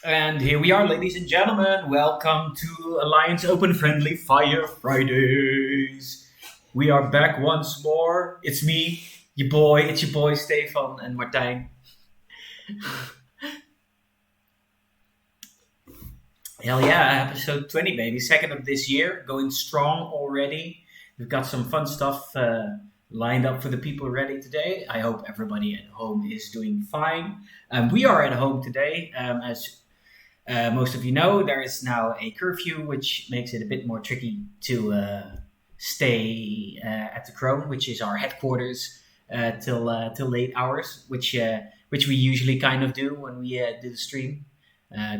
And here we are, ladies and gentlemen. Welcome to Alliance Open Friendly Fire Fridays. We are back once more. It's me, it's your boy Stefan and Martijn. Hell yeah, episode 20, baby. Second of this year, going strong already. We've got some fun stuff lined up for the people ready today. I hope everybody at home is doing fine. We are at home today, as most of you know, there is now a curfew, which makes it a bit more tricky to stay at the Krone, which is our headquarters, till late hours, which we usually kind of do when we do the stream. Uh,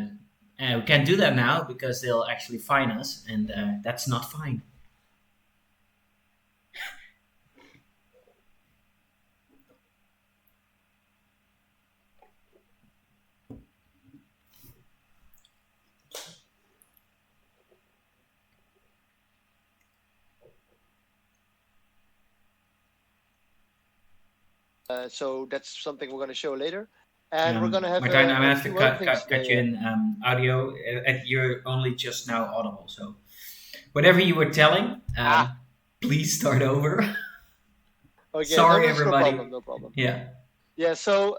we can't do that now because they'll actually fine us, and that's not fine. So that's something we're going to show later. And we're going to have Martijn, I'm gonna a have to few other things cut today. you in audio. You're only just now audible, so whatever you were telling, Ah, please start over. okay, no, Sorry, that's no everybody. problem, no problem. Yeah. Yeah, so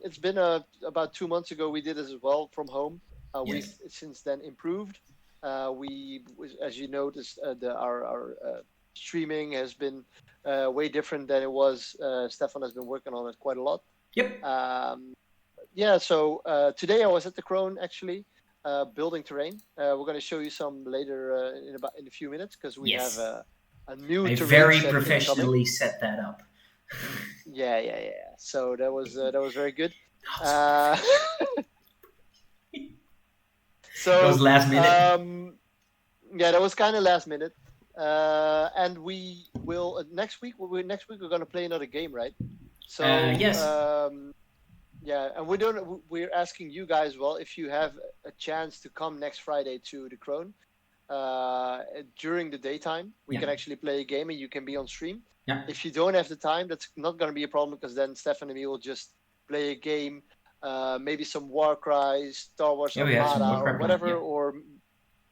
it's been about 2 months ago we did this as well from home. We've Yes. since then improved. As you noticed, our streaming has been way different than it was. Stefan has been working on it quite a lot. Yep. Um, yeah, so today I was at the Krone actually, building terrain. We're going to show you some later in a few minutes because we have Yes. a new I terrain very set incoming. professionally set that up. Yeah. So that was very good. That Uh, was so last minute. yeah, that was kind of last minute. And we will next week we're going to play another game, right? So Yes. yeah, and we're asking you guys, well, if you have a chance to come next Friday to the Krone during the daytime, we Yeah. can actually play a game and you can be on stream. Yeah. If you don't have the time, that's not going to be a problem because then Stefan and me will just play a game, maybe some Warcry, Star Wars Yeah. We have some Armada, or Warcraft planned. whatever. Yeah. Or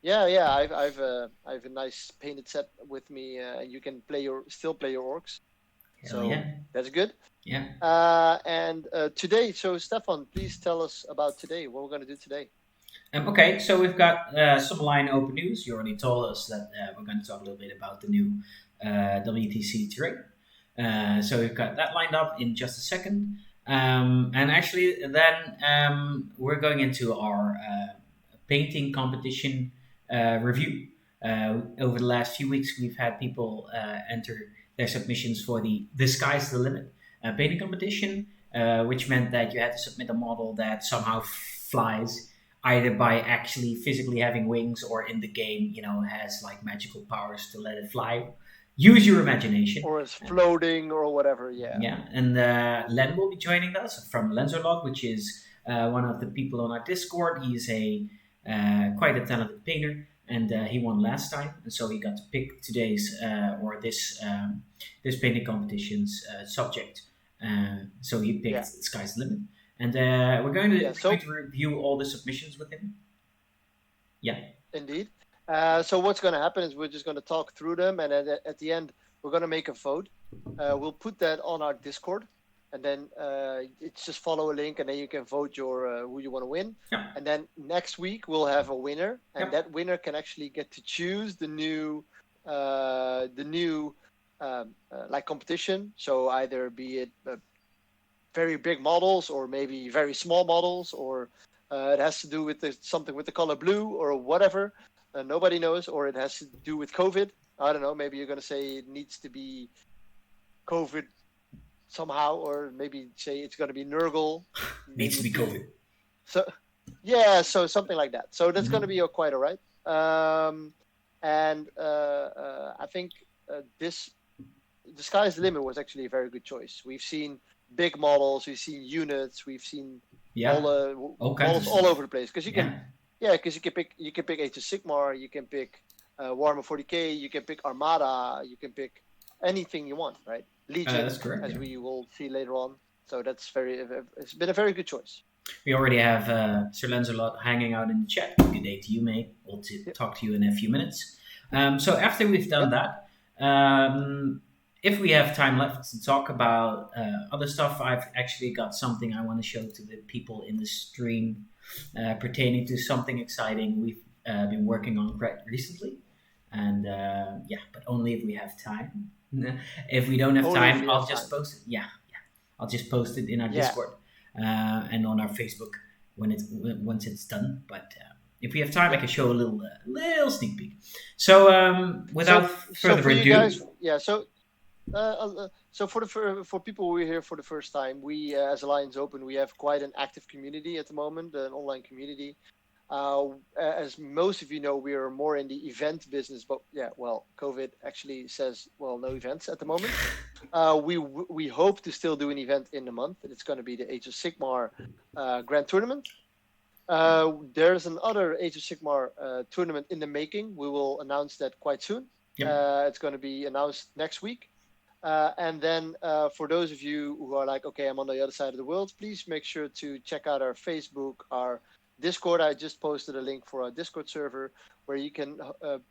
yeah. I have a nice painted set with me, and you can still play your orcs. Hell So yeah. that's good. Yeah. And today, so Stefan, please tell us about today. What we're going to do today. Okay, so we've got some line open news. You already told us that we're going to talk a little bit about the new WTC terrain. So we've got that lined up in just a second. And actually, then we're going into our painting competition review. Over the last few weeks, we've had people enter their submissions for the Sky's the Limit painting competition, which meant that you had to submit a model that somehow flies either by actually physically having wings or in the game, has like magical powers to let it fly. Use your imagination. Or is floating or whatever. Yeah. Yeah, and Len will be joining us from Lenzerlog, which is one of the people on our Discord. He's a quite a talented painter, and he won last time, and so he got to pick today's or this painting competition's subject. So he picked Yeah. Sky's the Limit, and we're going Yeah. to review all the submissions with him. Yeah, Indeed. So what's going to happen is we're just going to talk through them, and at the end we're going to make a vote. We'll put that on our Discord, and then it's just follow a link, and then you can vote your who you want to win. yeah, And then next week we'll have a winner, and yeah. that winner can actually get to choose the new like competition. So either be it very big models or maybe very small models, or it has to do with something with the color blue or whatever. Nobody knows, or it has to do with COVID. I don't know. Maybe you're going to say it needs to be COVID somehow, or maybe say it's going to be Nurgle. Needs to be COVID. So, yeah, so something like that. So that's going to Mhm. be quite all right. And I think the sky's the limit was actually a very good choice. We've seen big models, we've seen units, we've seen all Yeah, the all kinds of models all stuff. over the place. Because Yeah, you can pick Age of Sigmar, you can pick Warhammer 40k, you can pick Armada, you can pick anything you want, right? that's Legion, correct. as Yeah. we will see later on. So it's been a very good choice. We already have Sir Lancelot hanging out in the chat. Good day to you, mate. We'll Yep. talk to you in a few minutes. So after we've done Yep. that, if we have time left to talk about other stuff, I've actually got something I want to show to the people in the stream pertaining to something exciting we've been working on quite recently. And yeah, but only if we have time. If we don't have Only if time, we I'll have just time. post it. Yeah, I'll just post it in our Yeah. Discord and on our Facebook once it's done. But if we have time, I can show a little sneak peek. So without further for you ado, guys, yeah. So for people who are here for the first time, we as Alliance Open, we have quite an active community at the moment, an online community. As most of you know, we are more in the event business, but yeah, well, COVID actually says, well, no events at the moment. We hope to still do an event in the month, and it's going to be the Age of Sigmar Grand Tournament. There's another Age of Sigmar tournament in the making. We will announce that quite soon. Yep. It's going to be announced next week. And then for those of you who are like, okay, I'm on the other side of the world, please make sure to check out our Facebook, our Discord. I just posted a link for our Discord server where you can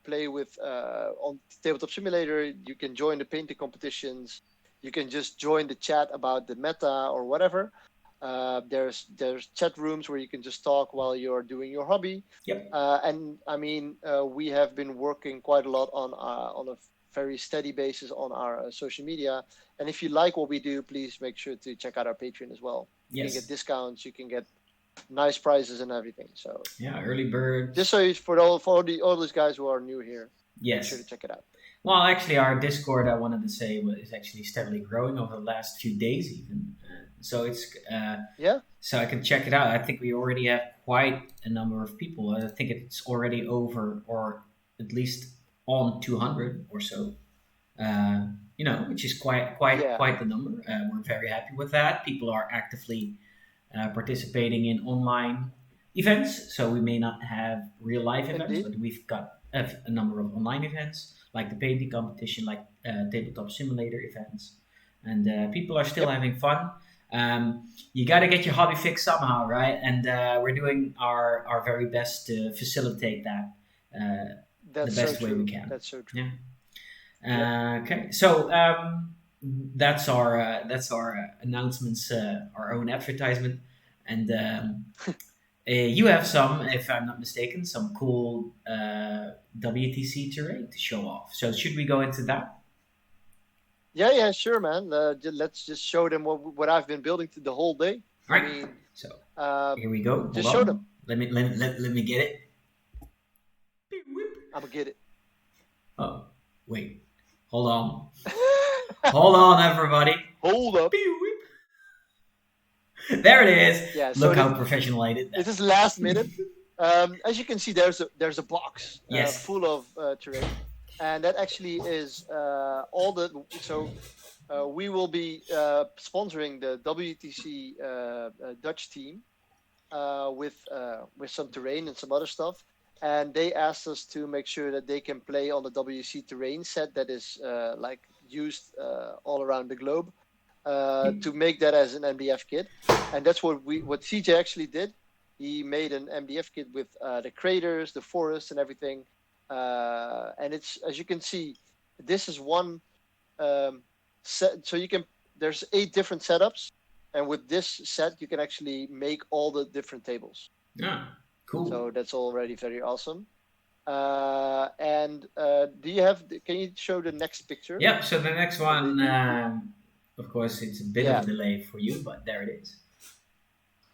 play with on Tabletop Simulator. You can join the painting competitions. You can just join the chat about the meta or whatever. There's chat rooms where you can just talk while you're doing your hobby. Yep. And I mean, we have been working quite a lot on a very steady basis on our social media. And if you like what we do, please make sure to check out our Patreon as well. You Yes. can get discounts, you can get nice prizes and everything. So Yeah, early bird. just so for all those guys who are new here, make Yes. sure to check it out. Well, actually, our Discord, I wanted to say, is actually steadily growing over the last few days, even. So it's Yeah. So I can check it out. I think we already have quite a number of people. I think it's already over, or at least on 200 or so. You know, which is quite the number. We're very happy with that. People are actively participating in online events. So we may not have real life events, Indeed. but we've got a number of online events, like the painting competition, like tabletop simulator events, and people are still having fun. You got to get your hobby fixed somehow, right? And we're doing our very best to facilitate that That's the best so way true. we can. That's so true. Yeah. Okay. So that's our announcements, our own advertisement, and you have some, if I'm not mistaken, some cool WTC terrain to show off. So should we go into that? Yeah, sure, man. Let's just show them what I've been building the whole day. All right. I mean, so here we go. Just Hold show on. them. Let me get it. I'm gonna get it. Oh, wait. Hold on. Hold on, everybody. Hold up. There it is. Yeah. So Look how professional I did that. this is last minute. As you can see, there's a box Yes. full of terrain, and that actually is all the. So we will be sponsoring the WTC Dutch team with some terrain and some other stuff. And they asked us to make sure that they can play on the WC terrain set that is like used all around the globe to make that as an MDF kit. And that's what CJ actually did. He made an MDF kit with the craters, the forests, and everything. And it's, as you can see, this is one set. So there's 8 different setups, and with this set, you can actually make all the different tables. Yeah. Cool. So that's already very awesome. And can you show the next picture? Yeah, so the next one, of course, it's a bit of a delay for you, but there it is.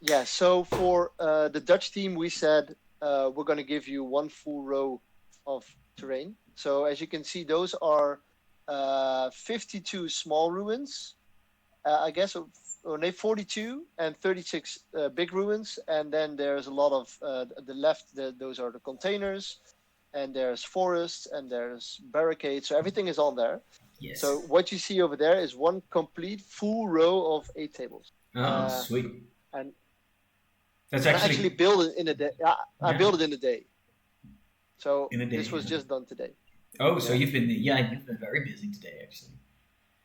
Yeah, so for the Dutch team, we said we're going to give you 1 full row of terrain. So as you can see, those are 52 small ruins, I guess, or 42 and 36 big ruins, and then there's a lot of the left. Those are the containers, and there's forests and there's barricades. So everything is on there. Yes. So what you see over there is 1 complete full row of 8 tables. Oh, sweet. And that's I actually built it in a day. I built it in a day. So in a day, this was just done today. Oh, so you've been very busy today, actually.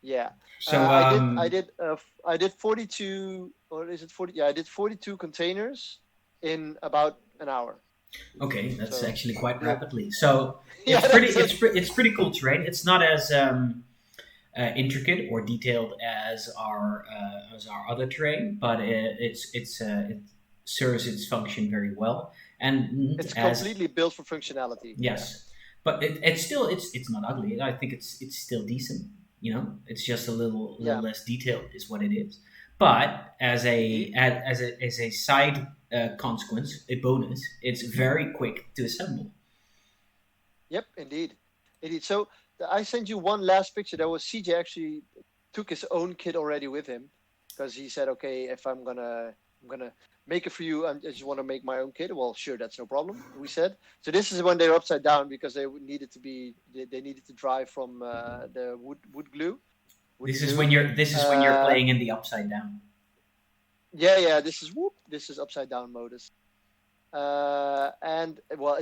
Yeah. So I did 42, or is it 40? Yeah, I did 42 containers in about an hour. okay, that's So actually quite yeah, rapidly. So yeah, that's it's pretty cool terrain. It's not as intricate or detailed as our other terrain, but it serves its function very well. And it's as completely built for functionality. Yeah, yes, but it's still it's not ugly. I think it's still decent. You know, it's just a little yeah, less detailed is what it is. But indeed. as a side consequence, a bonus, it's very quick to assemble. Yep, indeed, indeed. So I sent you one last picture. That was CJ actually took his own kit already with him because he said, okay, if I'm gonna make it for you, I just want to make my own kit. Well, sure, that's no problem. We said. So this is when they're upside down because needed to be they needed to dry from the wood glue. This is when you're Uh, playing in the upside down. yeah, yeah. This is whoop. This is upside down modus. And well,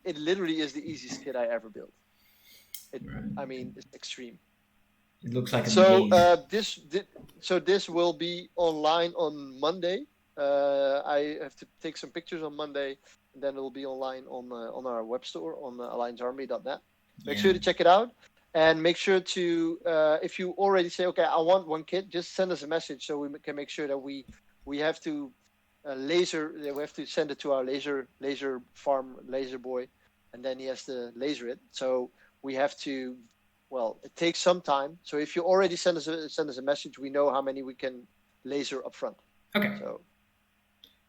it literally is the easiest kit I ever built. It, Right. I mean, it's extreme. It looks like a So maze. this will be online on Monday. I have to take some pictures on Monday, and then it will be online on our web store on alliancearmy.net. Make Yeah. sure to check it out, and make sure to if you already say, okay, I want one kit, just send us a message so we can make sure that we have to we have to send it to our laser farm laser boy, and then he has to laser it. So we have to, well, it takes some time. So if you already send us a message, we know how many we can laser up front. Okay. So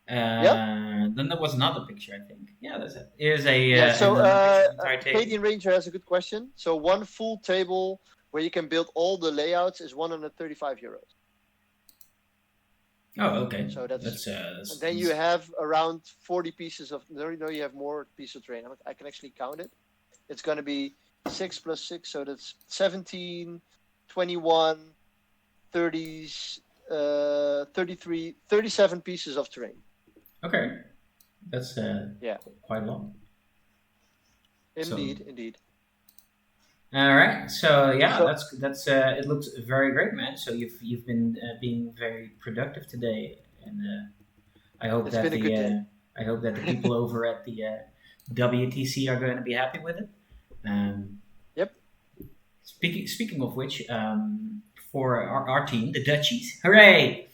yeah, Then there was another picture, I think. Yeah, that's it. Here's a yeah. So another picture of the entire table. Canadian Ranger has a good question. So one full table where you can build all the layouts is 135 euros. Oh, okay. So That's and then you have around 40 pieces of. No, you have more pieces of terrain. I can actually count it. It's going to be 6 plus 6, so that's 17, 21, 30, 33, 37 pieces of terrain. okay. That's Yeah, quite a lot. indeed, So indeed. all right. So yeah, So that's it looks very great, man. So you've been being very productive today, and it's been a good day. I hope that the people over at the WTC are going to be happy with it. Um, Yep. speaking of which, for our team, the Dutchies, hooray!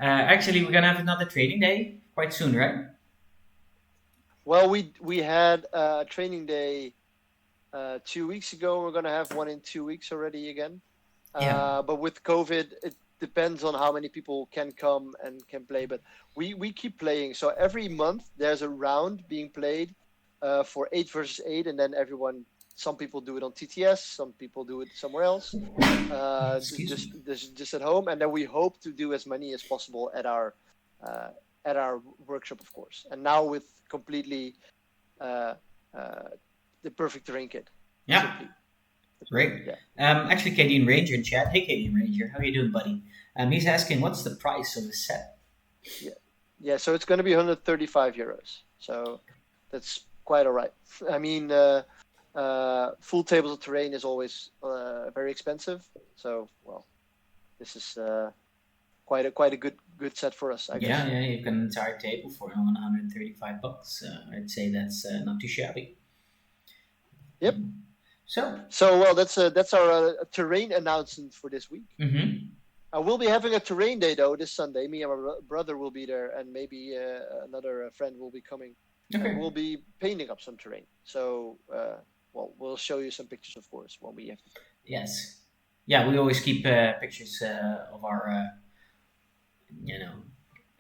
Actually, we're gonna have another training day quite soon, right? Well, we had a training day 2 weeks ago. We're going to have one in 2 weeks already again. Yeah. But with COVID, it depends on how many people can come and can play. But we keep playing. So every month there's a round being played for 8 versus 8, and then everyone. Some people do it on TTS. Some people do it somewhere else. Excuse me. Just at home, and then we hope to do as many as possible uh, at our workshop, of course. And now with completely uh, uh, the perfect terrain kit. Yeah. Simply. Great. Yeah. Actually, Kadian Ranger in chat. Hey, Kadian Ranger, how you doing, buddy? He's asking, what's the price of the set? Yeah. So it's going to be 135 euros. So that's quite all right. I mean, full tables of terrain is always very expensive. So well, this is quite a good set for us, I guess. Yeah, you've got an entire table for $135. I'd say that's not too shabby. Yep. So well, that's our terrain announcement for this week. mm-hmm. We'll be having a terrain day though this Sunday. Me and my brother will be there, and maybe another friend will be coming. Okay. And we'll be painting up some terrain. So well, we'll show you some pictures, of course, when we have. Yes. Yeah, we always keep pictures of our,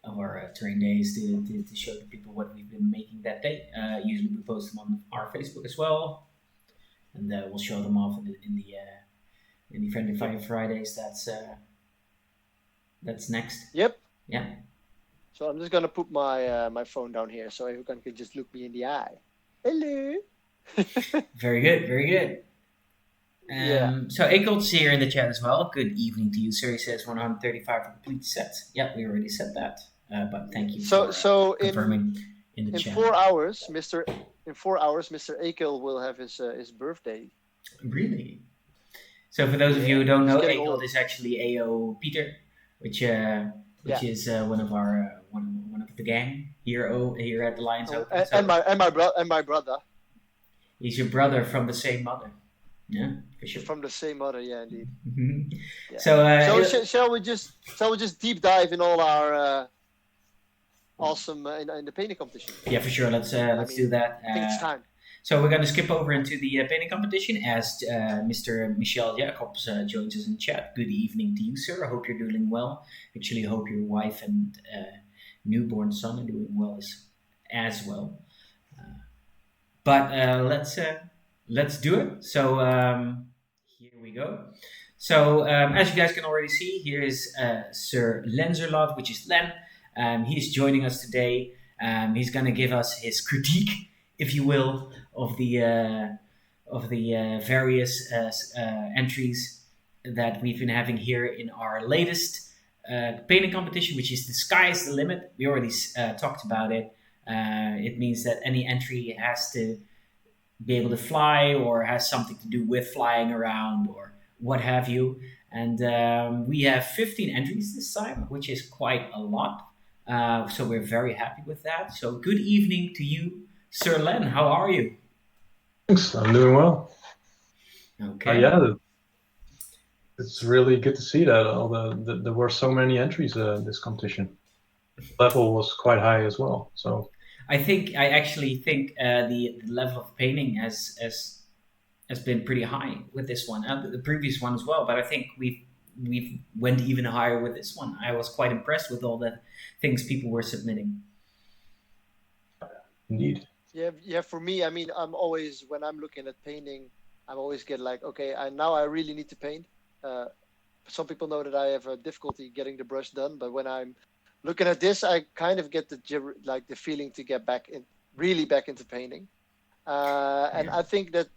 of our terrain days to show the people what we've been making that day. Usually we post them on our Facebook as well, and we'll show them off in the Friendly Fire Fridays. That's next. Yep. Yeah. So I'm just gonna put my my phone down here so everyone can just look me in the eye. Hello. Very good. Very good. Yeah. So Akel's here in the chat as well. Good evening to you, sir. He says 135 for complete set. Yeah, we already said that. But thank you for confirming in the chat. In 4 hours, Mr. Akel will have his birthday. Really? So for those of you who don't It's know, getting Agold old. is actually AO Peter, which Yeah. is one of our one of the gang here at the Lions Oh, Open. So and my brother he's your brother from the same mother. Yeah, for sure. from the same mother. Yeah, indeed. Yeah. So So shall we just deep dive in all our awesome in the painting competition? yeah, for sure. Let's do that. I think it's time. So we're going to skip over into the painting competition as Mr. Michel Jacobs joins us in chat. Good evening to you, sir. I hope you're doing well. Actually, I hope your wife and newborn son are doing well as well. But let's do it. So here we go. So as you guys can already see, here is Sir Lenzerlot, which is Len. He's joining us today. He's going to give us his critique, if you will, of the various entries that we've been having here in our latest painting competition, which is The Sky is the Limit. We already talked about it. It means that any entry has to be able to fly or has something to do with flying around or what have you. And we have 15 entries this time, which is quite a lot. So we're very happy with that. So good evening to you, Sir Len. How are you? Thanks, I'm doing well. Okay. Yeah, it's really good to see that there were so many entries this competition. Level was quite high as well. So I actually think the level of painting has been pretty high with this one, the previous one as well. But I think we've went even higher with this one. I was quite impressed with all the things people were submitting. Indeed. Yeah. For me, I mean, I'm always when I'm looking at painting, I'm always get like, okay, now I really need to paint. Some people know that I have a difficulty getting the brush done, but when I'm looking at this, I kind of get the feeling to get back into painting. And I think that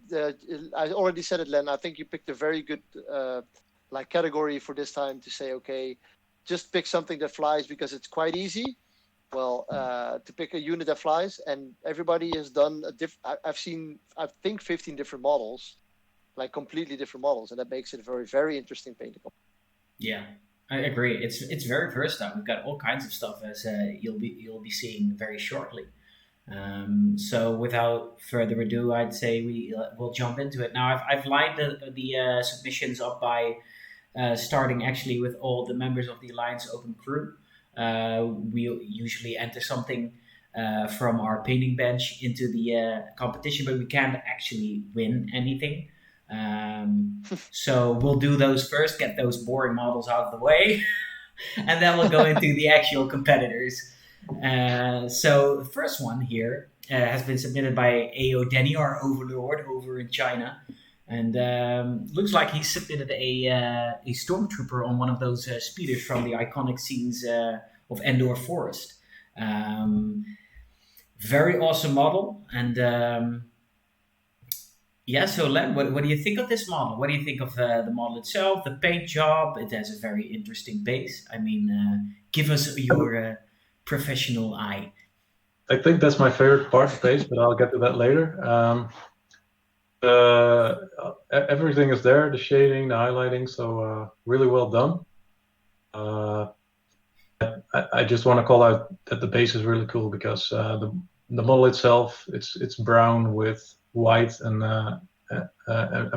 I already said it, Len. I think you picked a very good category for this time to say, okay, just pick something that flies because it's quite easy. Well, to pick a unit that flies, and everybody has done I've seen, I think, 15 different models, like completely different models, and that makes it a very, very interesting painting. Yeah, I agree. It's very versatile. We've got all kinds of stuff as you'll be seeing very shortly. So without further ado, I'd say we'll jump into it. Now I've lined the submissions up by starting actually with all the members of the Alliance Open crew. We'll usually enter something from our painting bench into the competition, but we can't actually win anything. So we'll do those first, get those boring models out of the way, and then we'll go into the actual competitors. So the first one here has been submitted by AO Denny, our overlord over in China. And looks like he submitted a stormtrooper on one of those speeders from the iconic scenes of Endor Forest. Very awesome model. And yeah, so Len, what do you think of this model? What do you think of the model itself, the paint job? It has a very interesting base. I mean, give us your professional eye. I think that's my favorite part of base, but I'll get to that later. Everything is there, the shading, the highlighting, so really well done. I just want to call out that the base is really cool because the model itself, it's brown with white and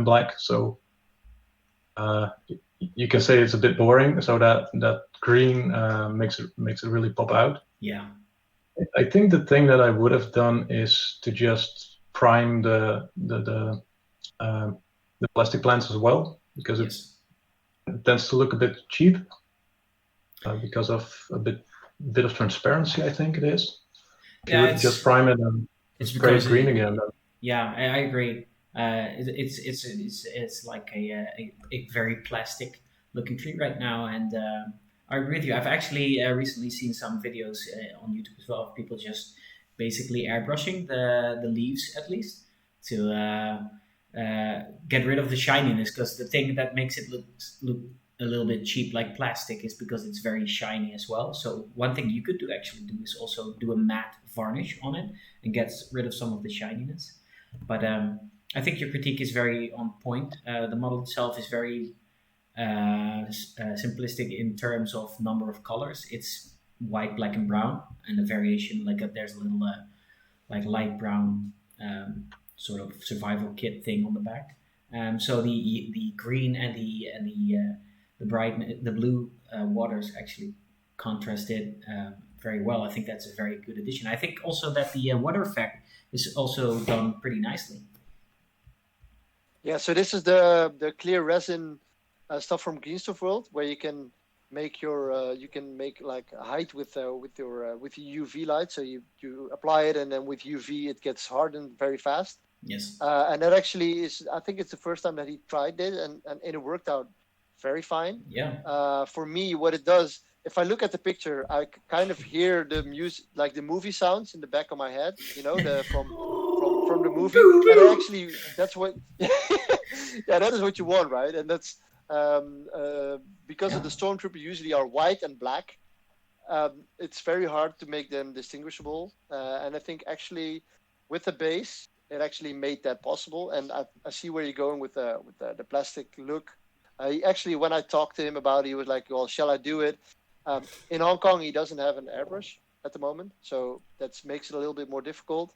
black, so you can say it's a bit boring, so that green makes it really pop out. Yeah, I think the thing that I would have done is to just prime the plastic plants as well, because it tends to look a bit cheap because of a bit of transparency. I think it is. Yeah, just prime it and spray it green again. Yeah, I agree. It's like a very plastic looking tree right now, and I agree with you. I've actually recently seen some videos on YouTube as well of people just basically airbrushing the leaves at least to get rid of the shininess, because the thing that makes it look a little bit cheap like plastic is because it's very shiny as well. So one thing you could actually do is also do a matte varnish on it and get rid of some of the shininess. But I think your critique is very on point. The model itself is very simplistic in terms of number of colors. It's white, black, and brown, and the variation there's a little like light brown sort of survival kit thing on the back. So the green and the blue waters actually contrasted very well. I think that's a very good addition. I think also that the water effect is also done pretty nicely. Yeah, so this is the clear resin stuff from Greenstuff World, where you can make like a height with UV light. So you apply it, and then with UV it gets hardened very fast. Yes. And that actually is, I think it's the first time that he tried it, and it worked out very fine. Yeah. For me, what it does, if I look at the picture, I kind of hear the music, like the movie sounds in the back of my head, from the movie. And actually, that's what, yeah, that is what you want, right? And that's because of the Stormtrooper usually are white and black. It's very hard to make them distinguishable. And I think actually with the base, it actually made that possible. And I see where you're going with the plastic look. Actually, when I talked to him about it, he was like, well, shall I do it? In Hong Kong, he doesn't have an airbrush at the moment, so that makes it a little bit more difficult.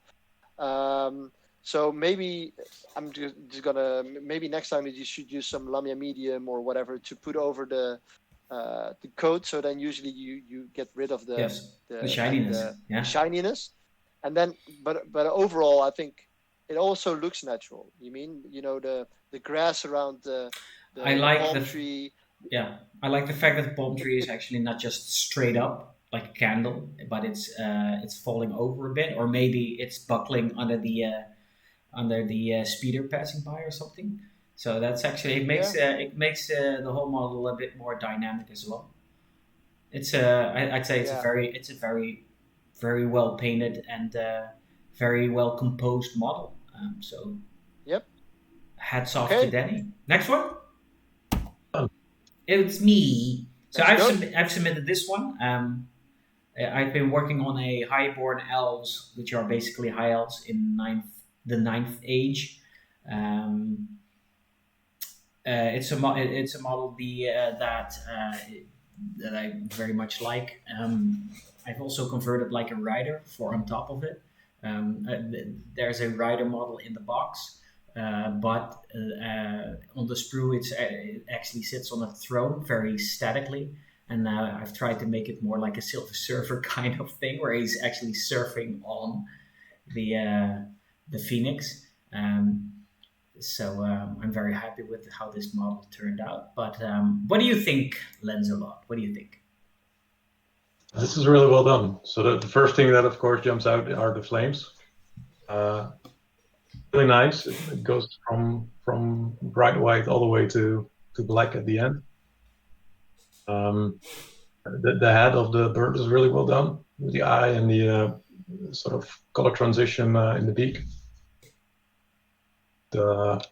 So maybe I'm just gonna, maybe next time you should use some Lamia medium or whatever to put over the coat. So then usually you get rid of the shininess, shininess, and then but overall I think it also looks natural. You mean the grass around the palm tree. Yeah, I like the fact that the palm tree is actually not just straight up like a candle, but it's falling over a bit, or maybe it's buckling under the speeder passing by or something. So that's actually it makes the whole model a bit more dynamic as well. It's I'd say it's a very very well painted and very well composed model. So yep, hats off to Danny. Next one. It's me. So I've submitted this one. I've been working on a Highborn Elves, which are basically high elves in the ninth age. It's a model that I very much like. I've also converted like a rider for on top of it. There's a rider model in the box. But on the sprue, it actually sits on a throne very statically, and I've tried to make it more like a Silver Surfer kind of thing, where he's actually surfing on the Phoenix. So I'm very happy with how this model turned out. But what do you think, Lenzelot? What do you think? This is really well done. So the first thing that, of course, jumps out are the flames. Really nice. It goes from bright white all the way to black at the end. The head of the bird is really well done, with the eye and the sort of color transition in the beak. The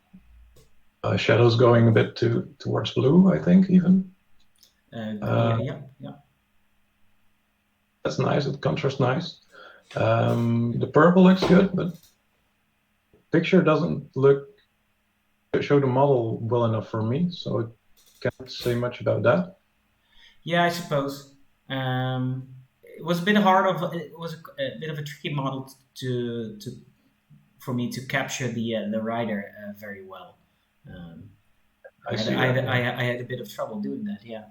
shadows going a bit towards blue, I think, even. Yeah. That's nice. It contrasts nice. The purple looks good, but picture doesn't show the model well enough for me, so I can't say much about that. Yeah, I suppose it was a bit it was a bit of a tricky model for me to capture the rider very well. I had a bit of trouble doing that. Yeah,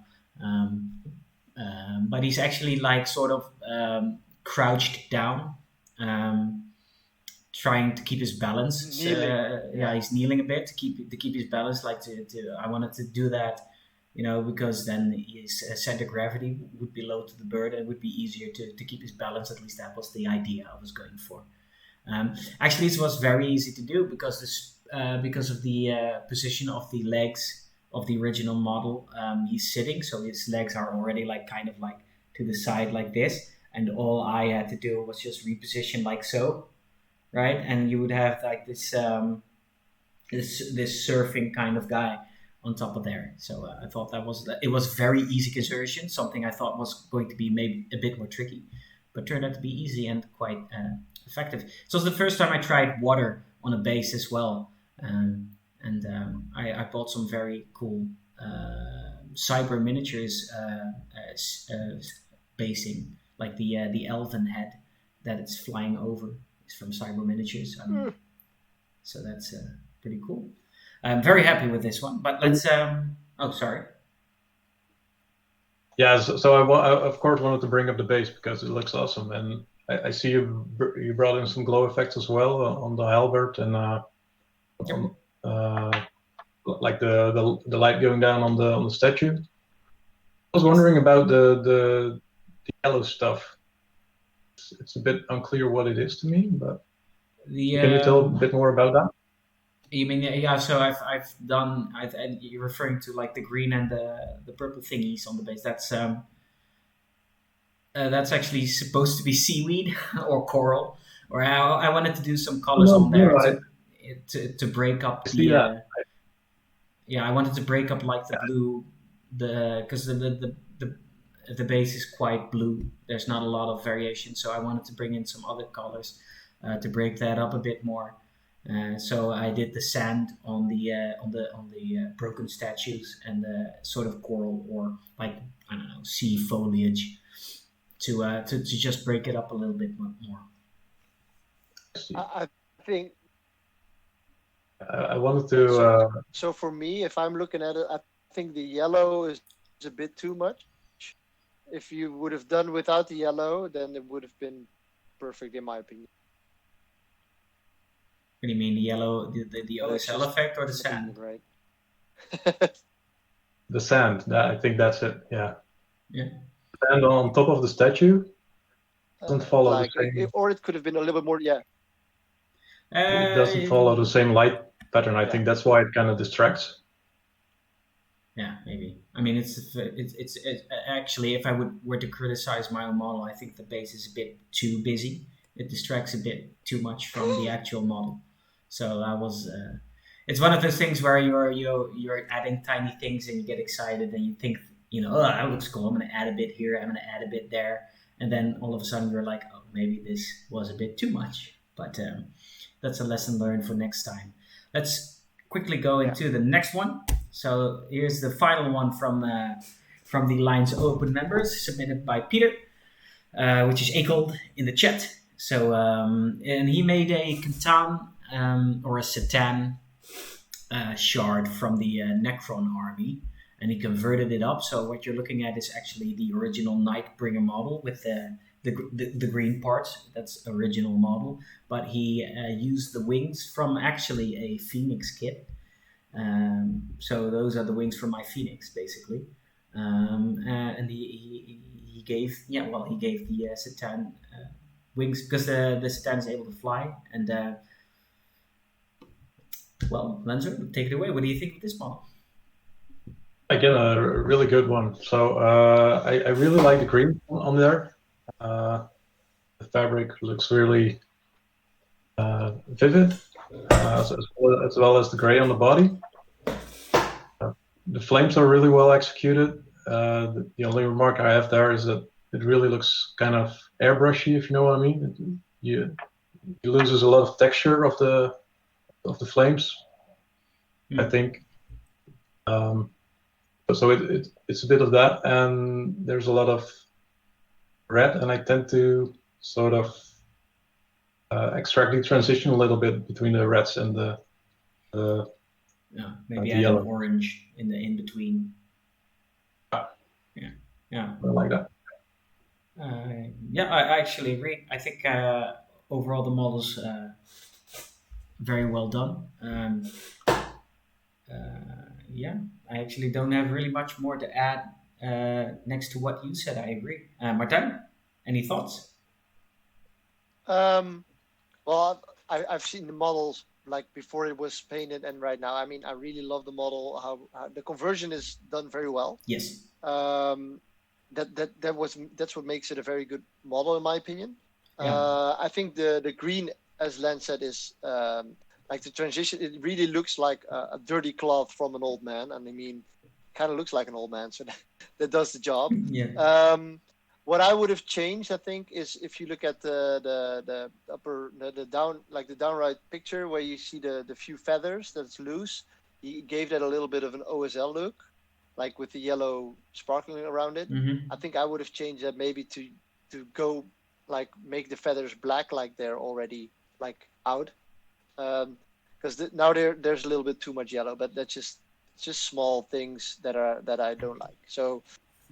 but he's actually like sort of crouched down. Trying to keep his balance. He's kneeling a bit to keep his balance. I wanted to do that, because then his center of gravity would be low to the bird, and it would be easier to keep his balance. At least that was the idea I was going for. Actually, it was very easy to do because of the position of the legs of the original model. He's sitting, so his legs are already kind of to the side like this, and all I had to do was just reposition like so. Right, and you would have like this surfing kind of guy on top of there. So I thought it was very easy conversion, something I thought was going to be maybe a bit more tricky, but turned out to be easy and quite effective. So it's the first time I tried water on a base as well. I bought some very cool cyber miniatures basing, like the elven head that it's flying over is from Cyber Miniatures. So that's pretty cool. I'm very happy with this one. But let's. Oh, sorry. Yeah, so I of course wanted to bring up the base because it looks awesome, and I see you brought in some glow effects as well on the halberd and on, like the light going down on the statue. I was wondering about the yellow stuff. It's a bit unclear what it is to me, but can you tell a bit more about that? You mean So I've done. You're referring to like the green and the purple thingies on the base. That's actually supposed to be seaweed or coral. Or I wanted to do some colors on there to break up the. Yeah, I wanted to break up like the blue, because the base is quite blue. There's not a lot of variation, so I wanted to bring in some other colors to break that up a bit more. So I did the sand on the broken statues and the sort of coral or like I don't know sea foliage to just break it up a little bit more. I think. I wanted to. So for me, if I'm looking at it, I think the yellow is a bit too much. If you would have done without the yellow, then it would have been perfect in my opinion. What do you mean the yellow, the OSL effect or the sand? Right. The sand. I think that's it. Yeah. Yeah. And on top of the statue doesn't follow the same. Or it could have been a little bit more. Yeah. It doesn't follow the same light pattern. I think that's why it kind of distracts. Yeah, maybe. I mean, it's actually, if I were to criticize my own model, I think the base is a bit too busy. It distracts a bit too much from the actual model. So I was. It's one of those things where you're adding tiny things and you get excited and you think, oh, that looks cool. I'm going to add a bit here. I'm going to add a bit there, and then all of a sudden you're like, oh, maybe this was a bit too much. But that's a lesson learned for next time. Let's quickly go into the next one. So here's the final one from the Lions Open members, submitted by Peter, which is Akold in the chat. So and he made a Catan or a Satan shard from the Necron army, and he converted it up. So what you're looking at is actually the original Nightbringer model with the green parts. That's original model, but he used the wings from actually a Phoenix kit. So those are the wings from my Phoenix, basically. And he gave the Satan wings because the Satan is able to fly. And Lenzer, take it away. What do you think of this model? Again, a really good one. So I really like the green on there. The fabric looks really vivid, as well as the gray on the body. The flames are really well executed. The only remark I have there is that it really looks kind of airbrushy, if you know what I mean. It loses a lot of texture of the flames, I think. So it's a bit of that, and there's a lot of red, and I tend to sort of extract the transition a little bit between the reds and the maybe add an orange in between. Yeah. I like that. I actually agree. I think overall the model's very well done. I actually don't have really much more to add next to what you said. I agree. Martijn, any thoughts? Well, I've seen the models like before it was painted and right now. I mean, I really love the model. How the conversion is done very well. Yes. That's what makes it a very good model in my opinion. Yeah. I think the green, as Len said, is like the transition. It really looks like a dirty cloth from an old man, and I mean, kind of looks like an old man, so that does the job. Yeah. what I would have changed, I think, is if you look at the upper the down like the downright picture where you see the few feathers that's loose. He gave that a little bit of an OSL look, like with the yellow sparkling around it. Mm-hmm. I think I would have changed that maybe to go like make the feathers black, like they're already like out, because now there's a little bit too much yellow. But that's just small things that I don't like. So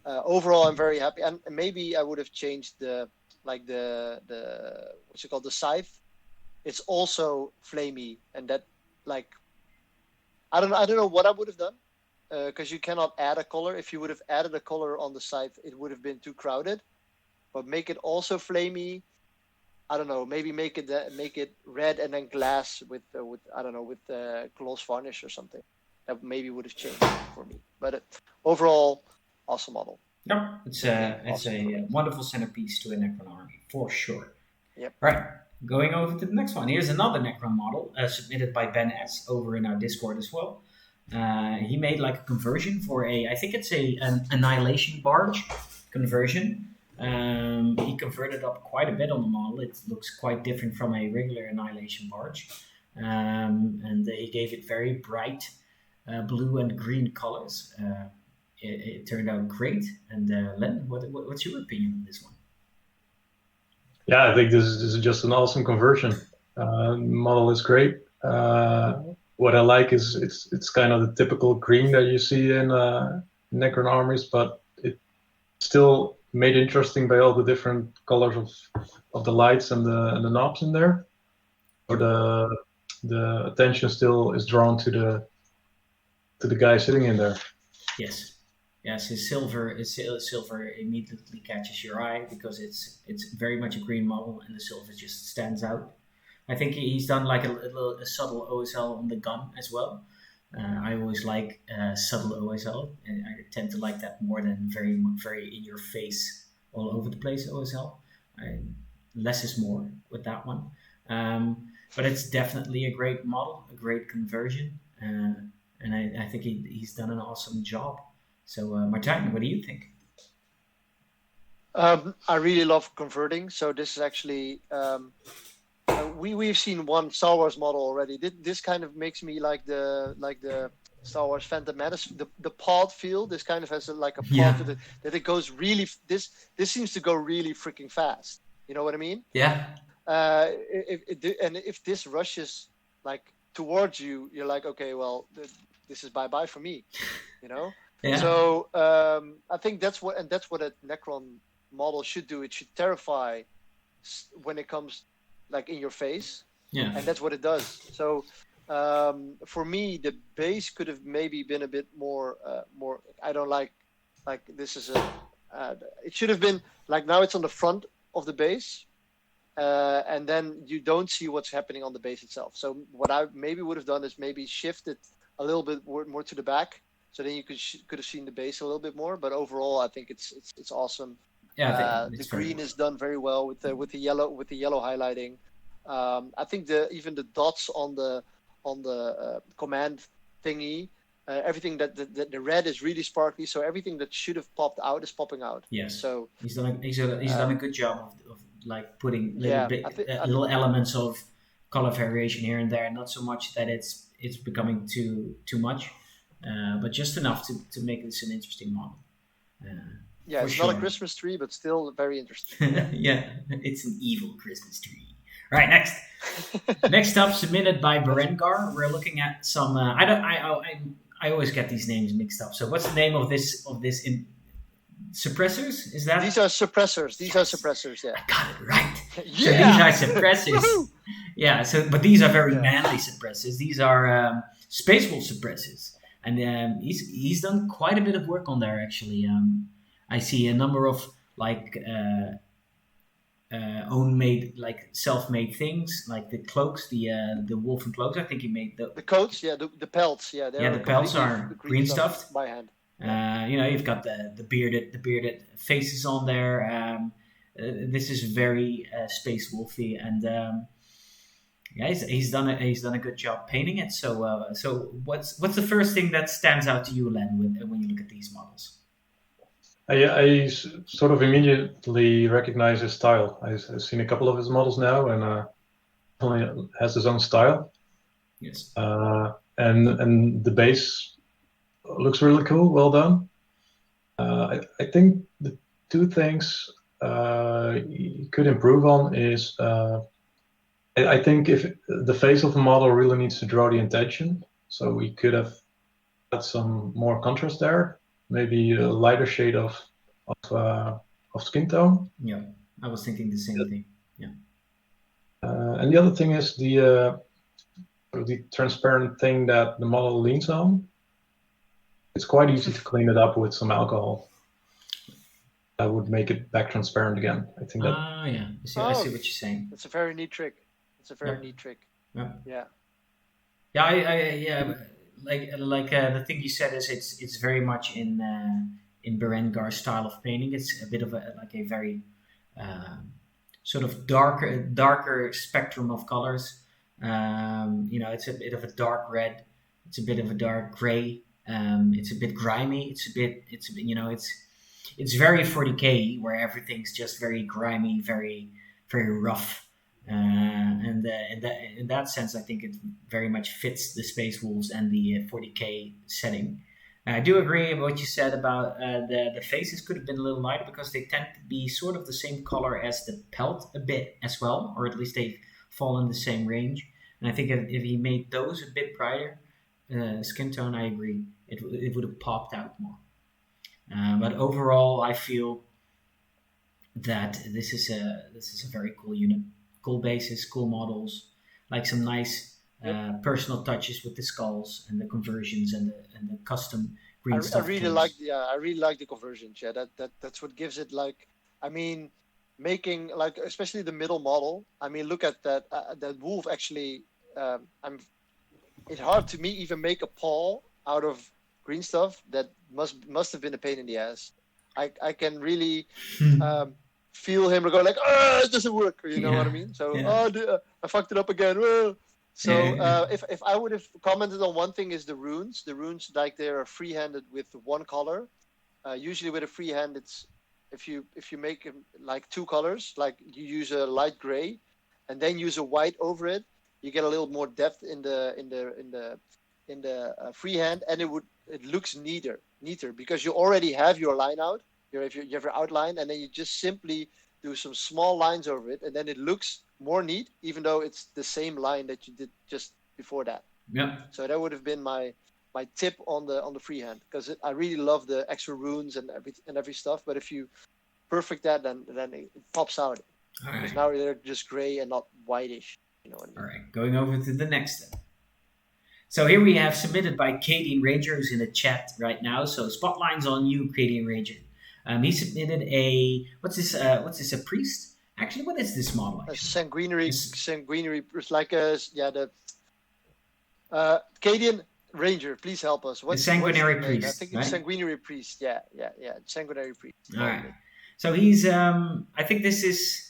overall, I'm very happy. And maybe I would have changed the what's it called, the scythe. It's also flamey, and that like I don't know what I would have done, because you cannot add a color. If you would have added a color on the scythe, it would have been too crowded. But make it also flamey. I don't know. Maybe make it red and then glass with I don't know, with gloss varnish or something. That maybe would have changed for me. But overall, awesome model. No, it's a wonderful centerpiece to a Necron army for sure. Yep. Right. Going over to the next one. Here's another Necron model submitted by Ben S over in our Discord as well. He made like a conversion for I think it's an Annihilation Barge conversion. He converted up quite a bit on the model. It looks quite different from a regular Annihilation Barge. And he gave it very bright blue and green colors. It turned out great. And Len, what's your opinion on this one? Yeah, I think this is just an awesome conversion. Model is great. What I like is it's kind of the typical green that you see in Necron armies, but it's still made interesting by all the different colors of the lights and the knobs in there. Or the attention still is drawn to the guy sitting in there. Yes. Yes, his silver immediately catches your eye because it's very much a green model and the silver just stands out. I think he's done like a subtle OSL on the gun as well. I always like subtle OSL, and I tend to like that more than very in your face, all over the place OSL. Less is more with that one, but it's definitely a great model, a great conversion, and I think he's done an awesome job. So, Martijn, what do you think? I really love converting. So this is actually we've seen one Star Wars model already. This kind of makes me like the Star Wars Phantom Menace. The pod feel. This kind of has like a pod that it goes really. This seems to go really freaking fast. You know what I mean? Yeah. If this rushes like towards you, you're like, okay, well, this is bye for me. You know. Yeah. So I think that's what a Necron model should do. It should terrify when it comes like in your face. Yeah. And that's what it does. So for me, the base could have maybe been a bit more. I don't like this is it should have been like now it's on the front of the base, and then you don't see what's happening on the base itself. So what I maybe would have done is maybe shift it a little bit more to the back. So then you could have seen the base a little bit more, but overall, I think it's awesome. Yeah, the green is done very well with the yellow highlighting. I think even the dots on the command thingy, everything that the red is really sparkly. So everything that should have popped out is popping out. Yes. So he's done a good job of like putting little elements of color variation here and there. Not so much that it's becoming too much. But just enough to make this an interesting model. It's not a Christmas tree, but still very interesting. Yeah, it's an evil Christmas tree. All right, next. Next up, submitted by Berengar. We're looking at some. I always get these names mixed up. So, what's the name of this? Suppressors? Is that? These are suppressors. These are suppressors. Yeah. I got it right. Yeah. So these are suppressors. Yeah. So, but these are very manly suppressors. These are Space Wolf suppressors. And he's done quite a bit of work on there, actually. I see a number of like own-made, like self-made things, like the cloaks, the wolfen cloaks. I think he made the coats, the pelts, the pelts are green stuffed by hand. You've got the bearded faces on there. This is very Space Wolfy, and he's done a good job painting it. So what's the first thing that stands out to you, Len, when you look at these models? sort of immediately recognize his style. I've seen a couple of his models now, and definitely has his own style. Yes. And the base looks really cool. Well done. I think the two things you could improve on is I think if the face of the model really needs to draw the attention, so we could have had some more contrast there, maybe a lighter shade of skin tone. Yeah, I was thinking the same thing. Yeah. And the other thing is the transparent thing that the model leans on. It's quite easy to clean it up with some alcohol. That would make it back transparent again. I think that. Yeah. I see what you're saying. It's a very neat trick. It's a very Yeah. neat trick. Yeah. Yeah. Yeah. Like the thing you said is it's very much in Berengar's style of painting. It's a bit of a very sort of darker spectrum of colors. It's a bit of a dark red. It's a bit of a dark gray. It's a bit grimy. It's very 40K where everything's just very grimy, very very rough. And in that sense, I think it very much fits the Space Wolves and the 40K setting. I do agree with what you said about the faces could have been a little lighter because they tend to be sort of the same color as the pelt a bit as well, or at least they fall in the same range. And I think if he made those a bit brighter skin tone, I agree, it would have popped out more. But overall, I feel that this is a very cool unit. Cool bases, cool models, like some nice personal touches with the skulls and the conversions and the custom green stuff. I really like the conversions. Yeah, that's what gives it like. I mean, making like especially the middle model. I mean, look at that wolf actually. It's hard to me even make a paw out of green stuff. That must have been a pain in the ass. I can really. Feel him go like, it doesn't work. You know what I mean? So, I fucked it up again. So, if I would have commented on one thing is the runes. The runes, like they are free-handed with one color. Usually with a freehand, it's if you make like two colors, like you use a light gray, and then use a white over it, you get a little more depth in the freehand, and it looks neater because you already have your line out. You have your outline, and then you just simply do some small lines over it, and then it looks more neat, even though it's the same line that you did just before that. Yeah. So that would have been my tip on the freehand, because I really love the extra runes and every stuff. But if you perfect that, then it pops out. All because right. now they're just gray and not whitish. You know what I mean? All right. Going over to the next step. So here we have submitted by Cadian Ranger, who's in the chat right now. So spotlights on you, Cadian Ranger. He submitted what's this? A priest? Actually, what is this model? A sanguinary, like the Cadian Ranger. Please help us. What's sanguinary priest? I think it's sanguinary priest. Yeah, sanguinary priest. All right. So he's. I think this is.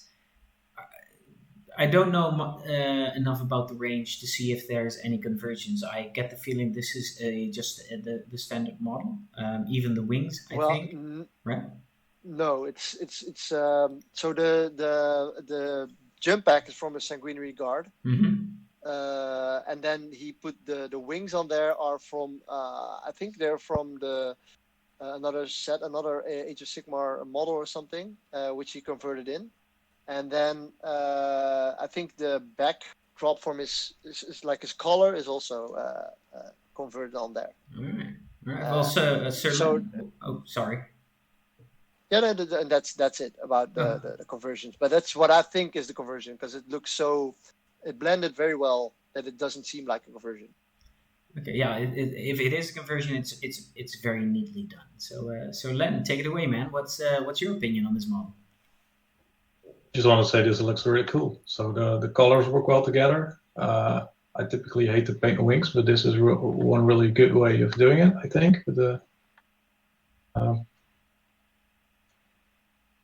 I don't know enough about the range to see if there's any conversions. I get the feeling this is just the standard model. Even the wings, I think. Right? No, it's so the jump pack is from a sanguinary guard. Mm-hmm. And then he put the wings on there are from I think they're from the another Age of Sigmar model or something, which he converted in. And then I think the back drop form is like his collar is also converted on there. All right. Also, sorry. Yeah, and that's it about the conversions. But that's what I think is the conversion, because it looks it blended very well that it doesn't seem like a conversion. Okay, yeah. If it is a conversion, it's very neatly done. So Len, take it away, man. What's your opinion on this model? Just want to say this looks really cool. So the colors work well together. I typically hate to paint wings, but this is one really good way of doing it, I think, with the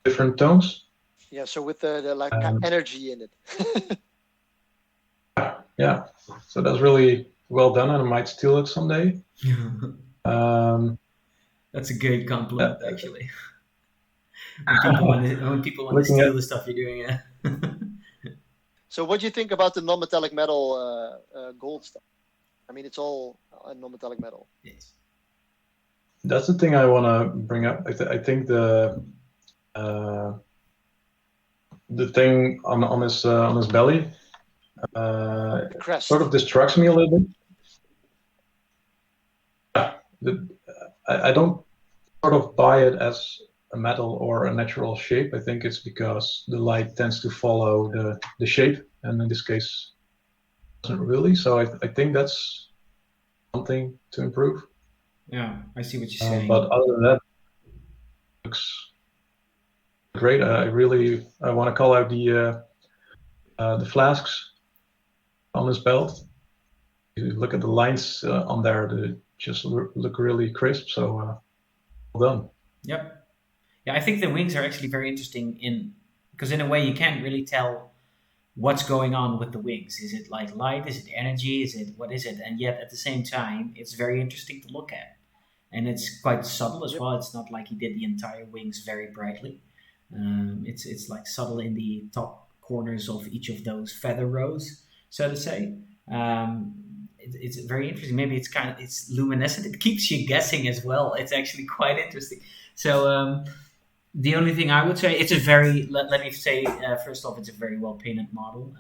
different tones. Yeah, so with the like energy in it. Yeah, so that's really well done, and I might steal it someday. That's a good compliment, actually. when people want to Looking steal at- the stuff you're doing. Yeah. So what do you think about the non-metallic metal gold stuff? I mean, it's all non-metallic metal. Yes. That's the thing I want to bring up. I think the thing on his belly The crest. sort of distracts me a little bit. I don't sort of buy it as a metal or a natural shape. I think it's because the light tends to follow the shape, and in this case, doesn't really. So I think that's something to improve. Yeah, I see what you're saying. But other than that, it looks great. I want to call out the flasks on his belt. You look at the lines on there; they just look really crisp. So well done. Yep. Yeah, I think the wings are actually very interesting because in a way you can't really tell what's going on with the wings. Is it like light? Is it energy? Is it what is it? And yet at the same time, it's very interesting to look at, and it's quite subtle as Yep. well. It's not like he did the entire wings very brightly. It's like subtle in the top corners of each of those feather rows, so to say. It's very interesting. Maybe it's luminescent. It keeps you guessing as well. It's actually quite interesting. So the only thing I would say, it's a very let me say first off, it's a very well painted model.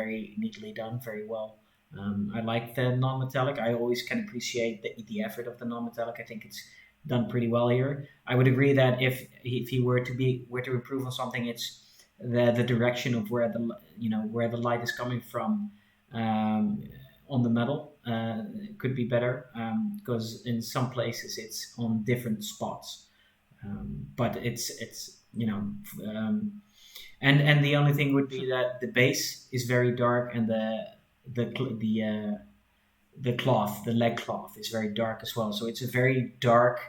Very neatly done, very well. I like the non-metallic. I always can appreciate the effort of the non-metallic. I think it's done pretty well here. I would agree that if he were to improve on something, it's the direction of where the light is coming from on the metal could be better because in some places it's on different spots. But it's and the only thing would be that the base is very dark and the cloth, the leg cloth, is very dark as well. So it's a very dark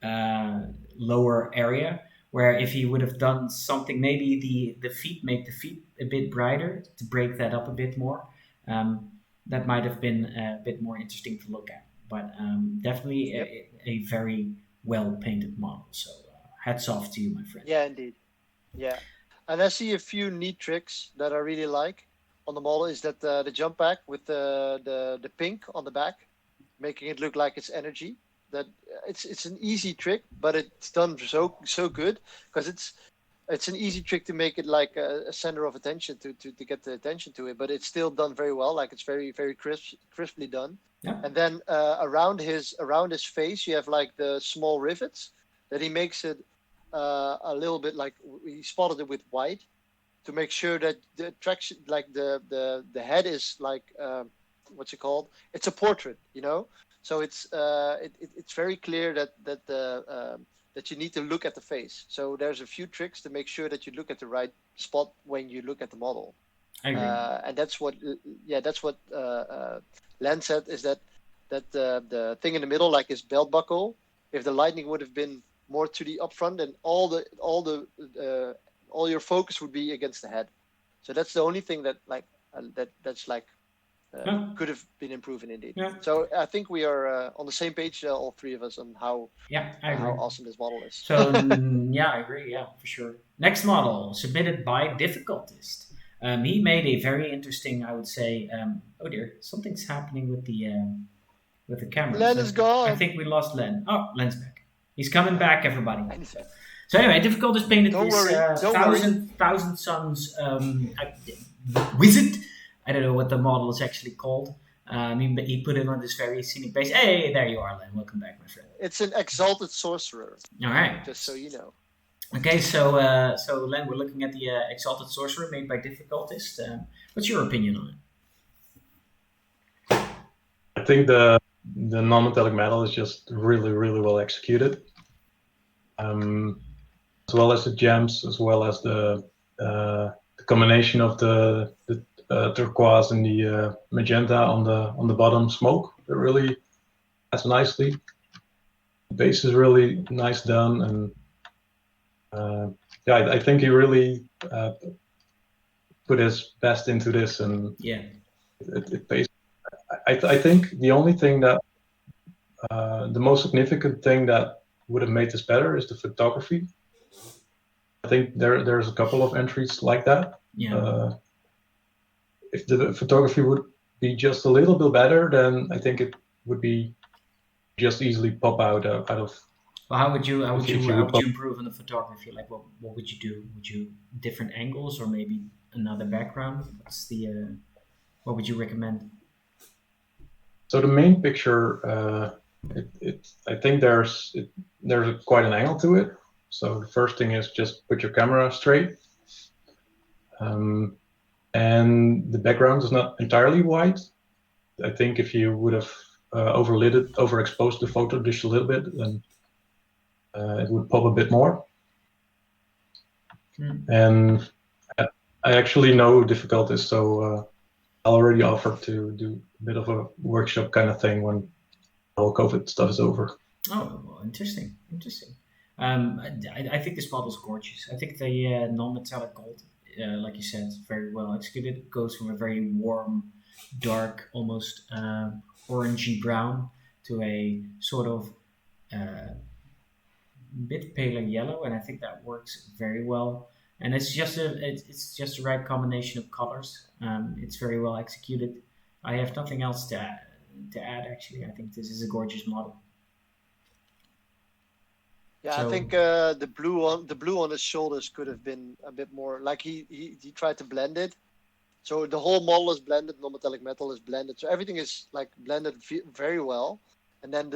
lower area. Where if he would have done something, maybe make the feet a bit brighter to break that up a bit more. That might have been a bit more interesting to look at. But definitely Yep. a very well painted model. So hats off to you, my friend. Yeah, indeed. Yeah, and I see a few neat tricks that I really like on the model. Is that the jump back with the pink on the back, making it look like it's energy. That it's an easy trick, but it's done so good because it's an easy trick to make it like a center of attention to get the attention to it, but it's still done very well. Like it's very crisply done. Yeah. And then around his face, you have like the small rivets that he makes it a little bit like he spotted it with white to make sure that the attraction, like the head is like what's it called? It's a portrait, you know. So it's very clear that you need to look at the face. So there's a few tricks to make sure that you look at the right spot when you look at the model. I agree. And that's what Len said, is that the thing in the middle, like his belt buckle, if the lightning would have been more to the upfront, then all your focus would be against the head. So that's the only thing that could have been improved indeed. Yeah. So I think we are on the same page, all three of us, on how I agree. awesome this model is. So yeah, I agree. Yeah, for sure. Next model submitted by Difficultist. He made a very interesting, I would say. Oh dear, something's happening with the camera. Len So is gone. I think we lost Len. Oh, Len's back. He's coming back, everybody. So anyway, Difficultist painted Don't this worry. Thousand Suns wizard. I don't know what the model is actually called. He put it on this very scenic base. Hey, there you are, Len. Welcome back, my friend. It's an exalted sorcerer, All right. just so you know. Okay, so Len, we're looking at the Exalted Sorcerer made by Difficultist. What's your opinion on it? I think the non-metallic metal is just really well executed, as well as the gems, as well as the combination of the turquoise and the magenta on the bottom smoke. It really adds nicely. The base is really nice done, and I think he really put his best into this, and Yeah. it pays. I think the only thing that the most significant thing that would have made this better is the photography. I think there's a couple of entries like that. Yeah. If the photography would be just a little bit better, then I think it would be just easily pop out of. Well, how would you if you would improve on the photography? Like, what would you do? Would you different angles or maybe another background? What's the what would you recommend? So the main picture, I think there's quite an angle to it. So the first thing is just put your camera straight, and the background is not entirely white. I think if you would have overexposed the photo just a little bit, then it would pop a bit more. And I actually know difficulties, so I already offered to do a bit of a workshop kind of thing when all COVID stuff is over. Oh, well, interesting. I think this model is gorgeous. I think the non-metallic gold, like you said, very well executed. It goes from a very warm, dark, almost orangey brown to a sort of bit paler yellow, and I think that works very well. And it's just the right combination of colors. It's very well executed. I have nothing else to add. Actually, I think this is a gorgeous model. Yeah, So- I think the blue on his shoulders could have been a bit more like he tried to blend it. So the whole model is blended, non-metallic metal is blended. So everything is like blended very well. And then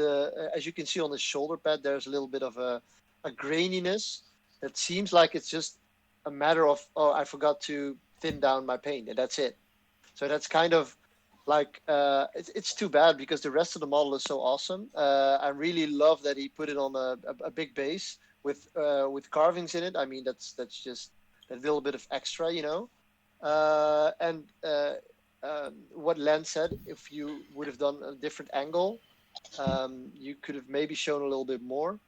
as you can see on the shoulder pad, there's a little bit of a graininess that seems like it's just a matter of, oh, I forgot to thin down my paint, and that's it. So that's kind of like it's too bad because the rest of the model is so awesome. I really love that he put it on a big base with carvings in it. I mean, that's just a little bit of extra, you know. And what Len said, if you would have done a different angle, you could have maybe shown a little bit more.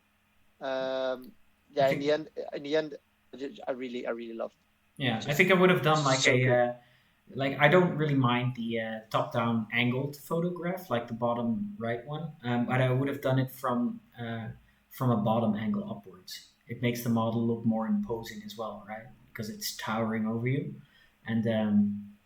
Yeah, in the end, I really loved it. Yeah, I think I would have done like So good. like I don't really mind the top-down angled photograph, like the bottom right one, but I would have done it from a bottom angle upwards. It makes the model look more imposing as well, right? Because it's towering over you, and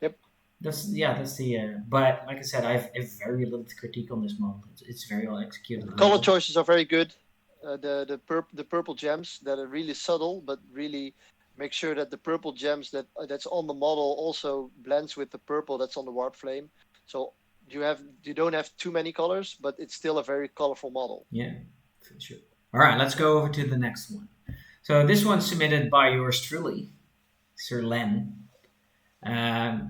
Yep. that's the. But like I said, I have very little to critique on this model. It's very well executed. Color choices are very good. The purple gems that are really subtle, but really make sure that the purple gems that's on the model also blends with the purple that's on the warp flame. So you don't have too many colors, but it's still a very colorful model. Yeah, for sure. All right, let's go over to the next one. So this one's submitted by yours truly, Sir Len. I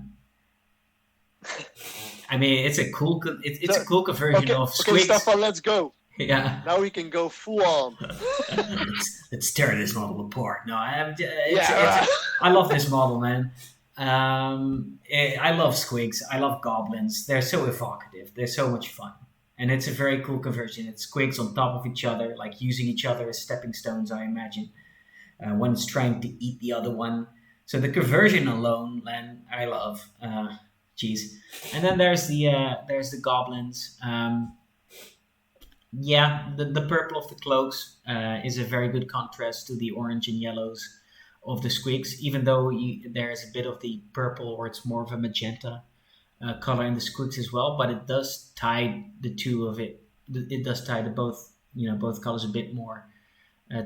mean, it's a cool a cool conversion of Okay, Squigs. Stefan, let's go. Yeah. Now we can go full on. let's tear this model apart. No, Yeah. I love this model, man. I love Squigs. I love goblins. They're so evocative. They're so much fun. And it's a very cool conversion. It's Squigs on top of each other, like using each other as stepping stones, I imagine. One's trying to eat the other one. So the conversion alone, Len, I love. Jeez. And then there's the goblins. Yeah, the purple of the cloaks is a very good contrast to the orange and yellows of the Squigs, even though there's a bit of the purple, or it's more of a magenta color in the Squigs as well, but it does tie the two of it. It does tie both colors a bit more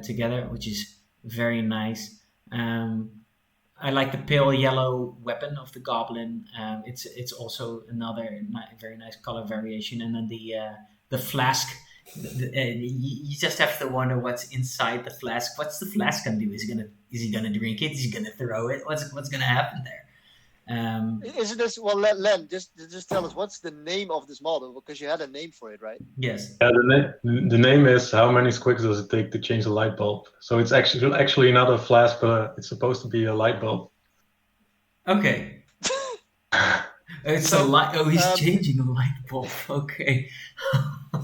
together, which is very nice. I like the pale yellow weapon of the goblin. It's also another very nice color variation, and then the flask. You just have to wonder what's inside the flask. What's the flask gonna do? Is he gonna drink it? Is he gonna throw it? What's gonna happen there? Isn't this Len? Just tell us what's the name of this model, because you had a name for it, right? Yes. Yeah, the name is how many Squigs does it take to change a light bulb? So it's actually not a flask, but it's supposed to be a light bulb. Okay. It's a light. Oh, he's changing a light bulb. Okay,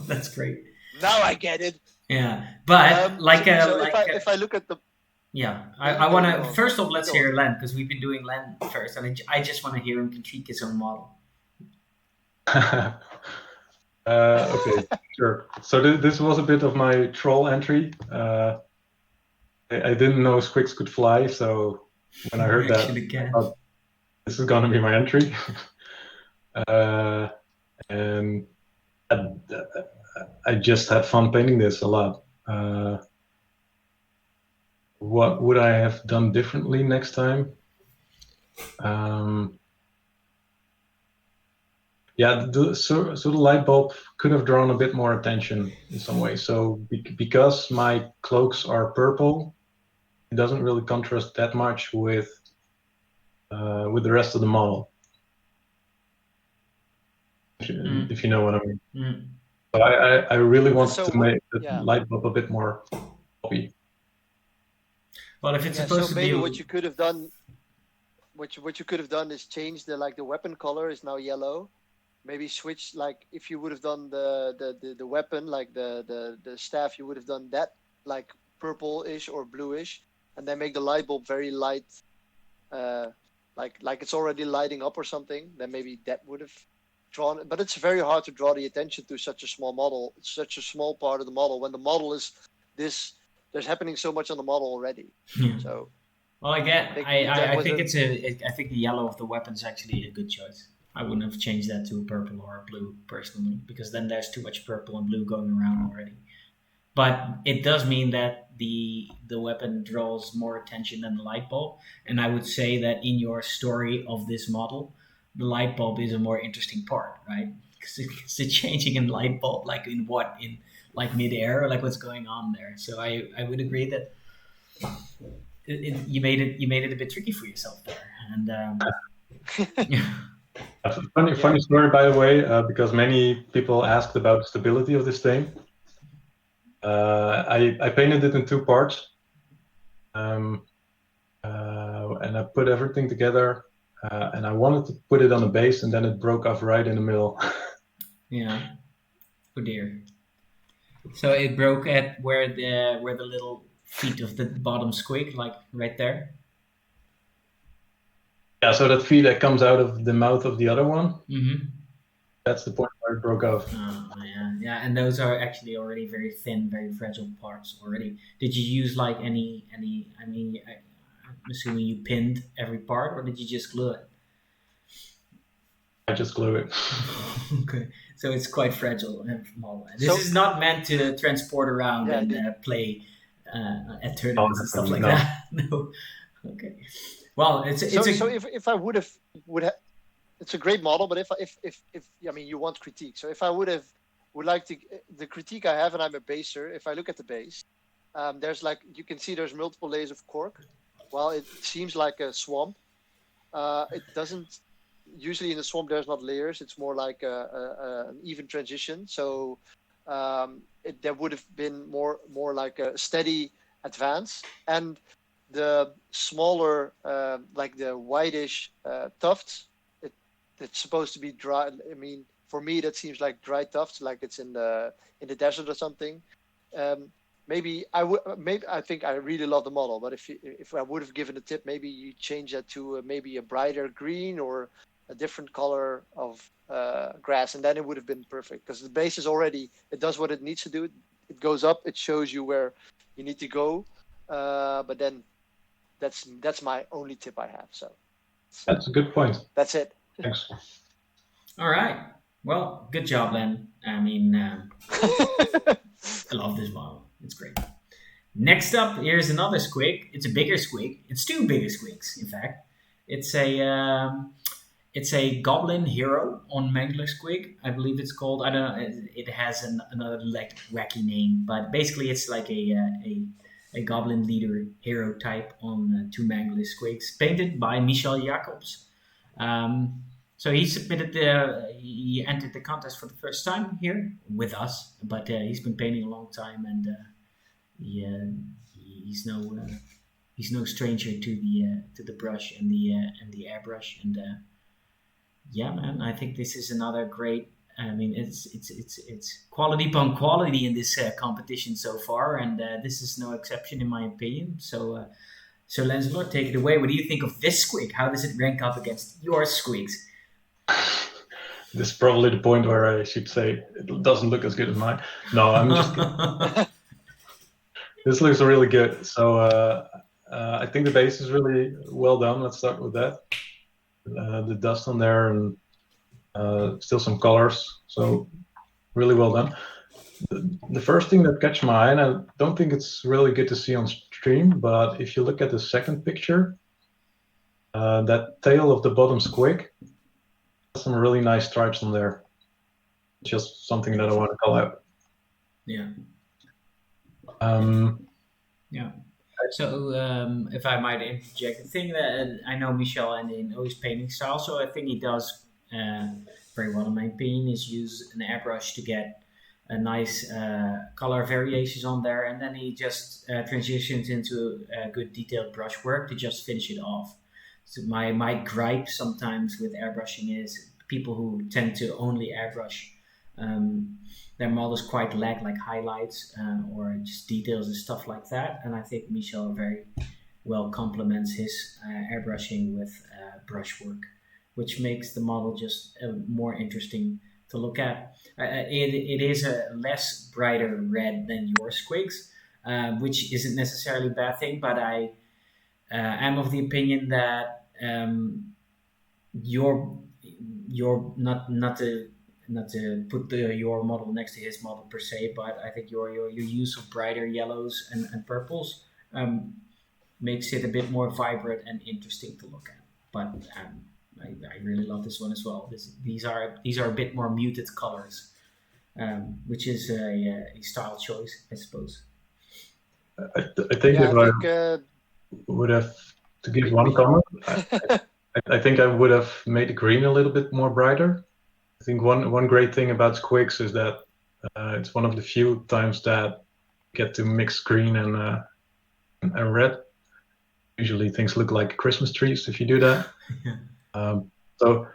that's great. Now I get it. Yeah, but if I look at the yeah, I want to first off let's hear Len, because we've been doing Len first, and I just want to hear him critique his own model. Okay, sure. So this was a bit of my troll entry. I didn't know squigs could fly, so when I heard that, Actually can. I thought, this is gonna be my entry. And I just had fun painting this a lot. What would I have done differently next time? Yeah, so the light bulb could have drawn a bit more attention in some way. So because my cloaks are purple, it doesn't really contrast that much with the rest of the model. If you know what I mean. Mm. So I really wanted So to make the yeah. light bulb a bit more poppy. Well, if it's Yeah, supposed so to maybe be, what you could have done, what you could have done is change the weapon color is now yellow. Maybe switch, like if you would have done the weapon, like the staff, you would have done that like purple-ish or bluish, and then make the light bulb very light, like it's already lighting up or something. Then maybe that would have drawn. But it's very hard to draw the attention to such a small model, such a small part of the model when the model is this. There's happening so much on the model already. Yeah. So well, again, that I was think a- I think the yellow of the weapon is actually a good choice. I wouldn't have changed that to a purple or a blue personally, because then there's too much purple and blue going around already. But it does mean that the weapon draws more attention than the light bulb, and I would say that in your story of this model, the light bulb is a more interesting part, right? Because it's the changing in light bulb, like in what in like midair, like what's going on there. So I would agree that you made it a bit tricky for yourself there, and yeah. Funny story, by the way, because many people asked about the stability of this thing. I painted it in two parts, and I put everything together, and I wanted to put it on a base, and then it broke off right in the middle. Yeah. Oh dear. So it broke at where the little feet of the bottom squig, like right there. Yeah, so that feed that comes out of the mouth of the other one, Mm-hmm. that's the point where it broke off. Oh yeah, yeah, and those are actually already very thin, very fragile parts already. Did you use like any? I mean, I'm assuming you pinned every part, or did you just glue it? I just glue it. Okay, so it's quite fragile model. This So- is not meant to transport around Yeah, and play at tournaments and stuff like no. that. No. Okay. Well, it's so if I would have it's a great model, but if I mean you want critique, so if I would like to the critique I have, and I'm a baser, if I look at the base, there's like you can see there's multiple layers of cork. Well, it seems like a swamp. It doesn't usually in a swamp there's not layers. It's more like an even transition. So there would have been more like a steady advance, and the smaller, like the whitish tufts, it's supposed to be dry. I mean, for me, that seems like dry tufts, like it's in the desert or something. Maybe I think I really love the model, but if I would have given a tip, maybe you change that to maybe a brighter green or a different color of grass, and then it would have been perfect. Because the base is already, it does what it needs to do. It goes up, it shows you where you need to go, but then that's my only tip I have. So That's a good point. that's it. Thanks. all right. Well, good job, Len. I mean, I love this model. It's great. Next up, here's another squig. It's a bigger squig. It's two bigger squigs, in fact. It's a goblin hero on Mangler Squig, I believe it's called. I don't know. It has another like wacky name, but basically it's like a goblin leader hero type on two Mangler Squigs, painted by Michel Jacobs. So he submitted he entered the contest for the first time here with us, but he's been painting a long time, and he's no stranger to the brush and the airbrush, and yeah, man, I think this is another great. I mean, it's quality upon quality in this competition so far, and this is no exception in my opinion. So Lancelot, take it away. What do you think of this squig? How does it rank up against your squigs? This is probably the point where I should say it doesn't look as good as mine. No, I'm just This looks really good. So I think the base is really well done. Let's start with that. The dust on there and still some colors. So really well done. The first thing that catch my eye, and I don't think it's really good to see on stream, but if you look at the second picture, that tail of the bottom squig, some really nice stripes on there. Just something that I want to call out. Yeah. Um, Yeah. So if I might interject, the thing that I know Michel and in his painting style, so I think he does very well in my opinion, is use an airbrush to get a nice color variations on there, and then he just transitions into good detailed brushwork to just finish it off. So my gripe sometimes with airbrushing is people who tend to only airbrush. Their models quite lack like highlights or just details and stuff like that. And I think Michel very well complements his airbrushing with brushwork, which makes the model just more interesting to look at. It is a less brighter red than your squigs, which isn't necessarily a bad thing, but I am of the opinion that your not to put your model next to his model per se, but I think your use of brighter yellows and purples makes it a bit more vibrant and interesting to look at. But I really love this one as well. These are a bit more muted colors, which is a style choice, I suppose. I think Yeah, if I I think would have to give one comment, I think I would have made the green a little bit more brighter. I think one great thing about squigs is that it's one of the few times that you get to mix green and red. Usually things look like Christmas trees if you do that. Yeah. So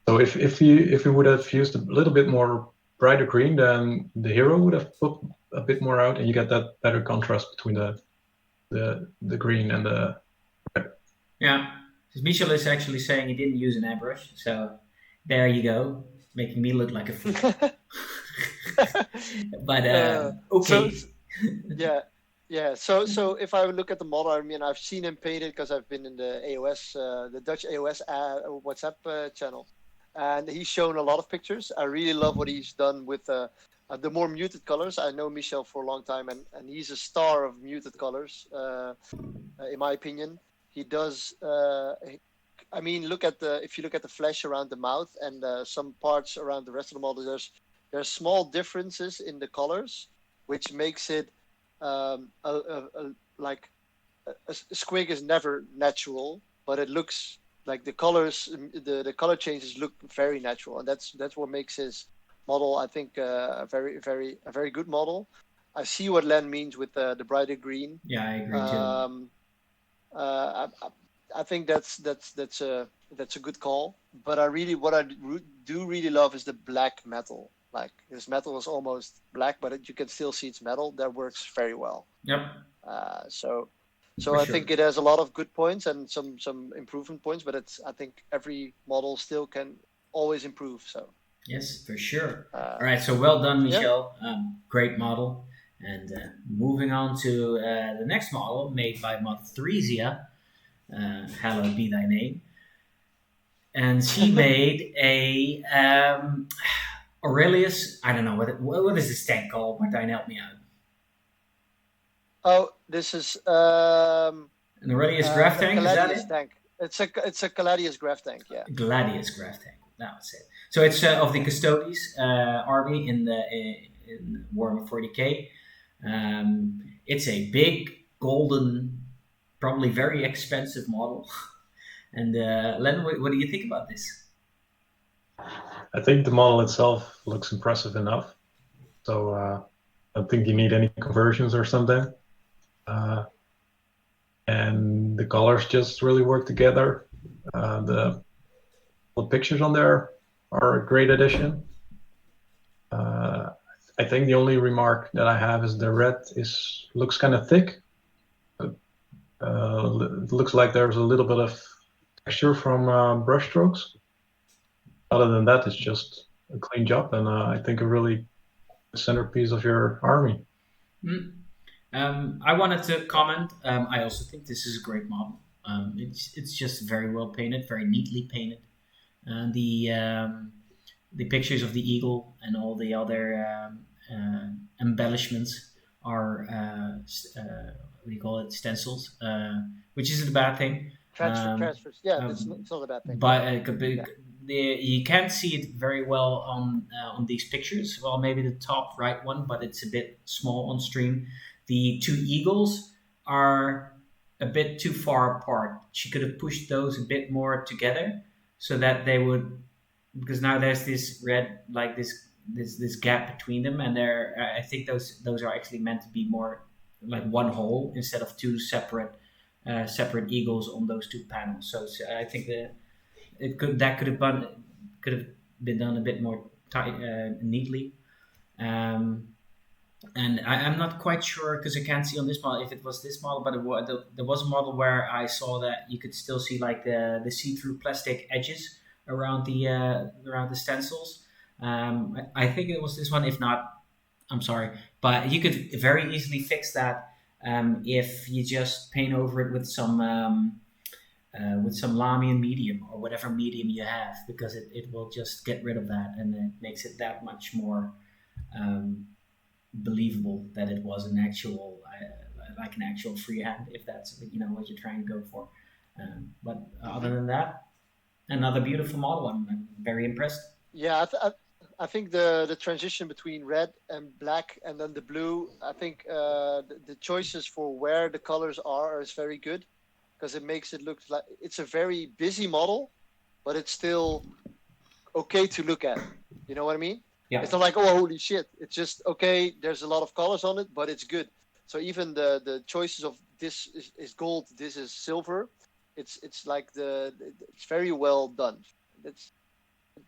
if you would have used a little bit more brighter green, then the hero would have put a bit more out, and you get that better contrast between the green and the red. Yeah, because Michel is actually saying he didn't use an airbrush, so there you go, making me look like a fool. But okay. Yeah. So if I look at the model, I mean, I've seen him painted because I've been in the AOS, the Dutch AOS WhatsApp channel, and he's shown a lot of pictures. I really love what he's done with the more muted colors. I know Michel for a long time, and he's a star of muted colors, in my opinion. He does. I mean, if you look at the flesh around the mouth and some parts around the rest of the model, there's small differences in the colors, which makes it like a squig is never natural, but it looks like the colors, the color changes look very natural, and that's what makes his model, I think, a very good model. I see what Len means with the brighter green. Yeah, I agree too. I think that's a good call. But what I do really love is the black metal. Like his metal is almost black, but you can still see it's metal. That works very well. Yep. So For I sure. think it has a lot of good points and some improvement points. But I think every model still can always improve. So Yes, for sure. All right, so well done, yeah. Michel. Great model. And moving on to the next model made by Mod3zia. Hallowed be thy name. And she made a Aurelius. I don't know what is this tank called. Martijn, help me out. Oh, this is An Aurelius Graph tank. Is that Caladius it? tank. It's a Caladius Graph tank. Yeah. Gladius Graph tank. That's it. So it's of the Custodes army in Warhammer 40k. It's a big golden, probably very expensive model. And Len, what do you think about this? I think the model itself looks impressive enough, so I don't think you need any conversions or something. And the colors just really work together. The pictures on there are a great addition. I think the only remark that I have is the red looks kind of thick. It looks like there's a little bit of texture from brush strokes. Other than that, it's just a clean job, and I think a really centerpiece of your army. I wanted to comment. I also think this is a great model. It's just very well painted, very neatly painted. And the pictures of the eagle and all the other embellishments are what do you call it, stencils, which isn't a bad thing. Transfers. Yeah, Um, it's not a bad thing. but Yeah. you can't see it very well on these pictures. Well, maybe the top right one, but it's a bit small on stream. The two eagles are a bit too far apart. She could have pushed those a bit more together so that they would, because now there's this red, like this gap between them, and they're I think those are actually meant to be more like one whole instead of two separate eagles on those two panels. So I think that could have been done a bit more neatly. Um, and I'm not quite sure because I can't see on this model if it was this model, but there was a model where I saw that you could still see like the see-through plastic edges around the stencils. I think it was this one. If not, I'm sorry, but you could very easily fix that if you just paint over it with some Lamian medium or whatever medium you have, because it will just get rid of that and it makes it that much more um, believable that it was an actual like an actual freehand, if that's what you're trying to go for. But other than that, another beautiful model. I'm very impressed. Yeah, I think the transition between red and black and then the blue, I think the choices for where the colors are is very good because it makes it look like it's a very busy model, but it's still okay to look at. You know what I mean? Yeah. It's not like, oh, holy shit. It's just, okay, there's a lot of colors on it, but it's good. So even the choices of this is gold, this is silver. It's like it's very well done.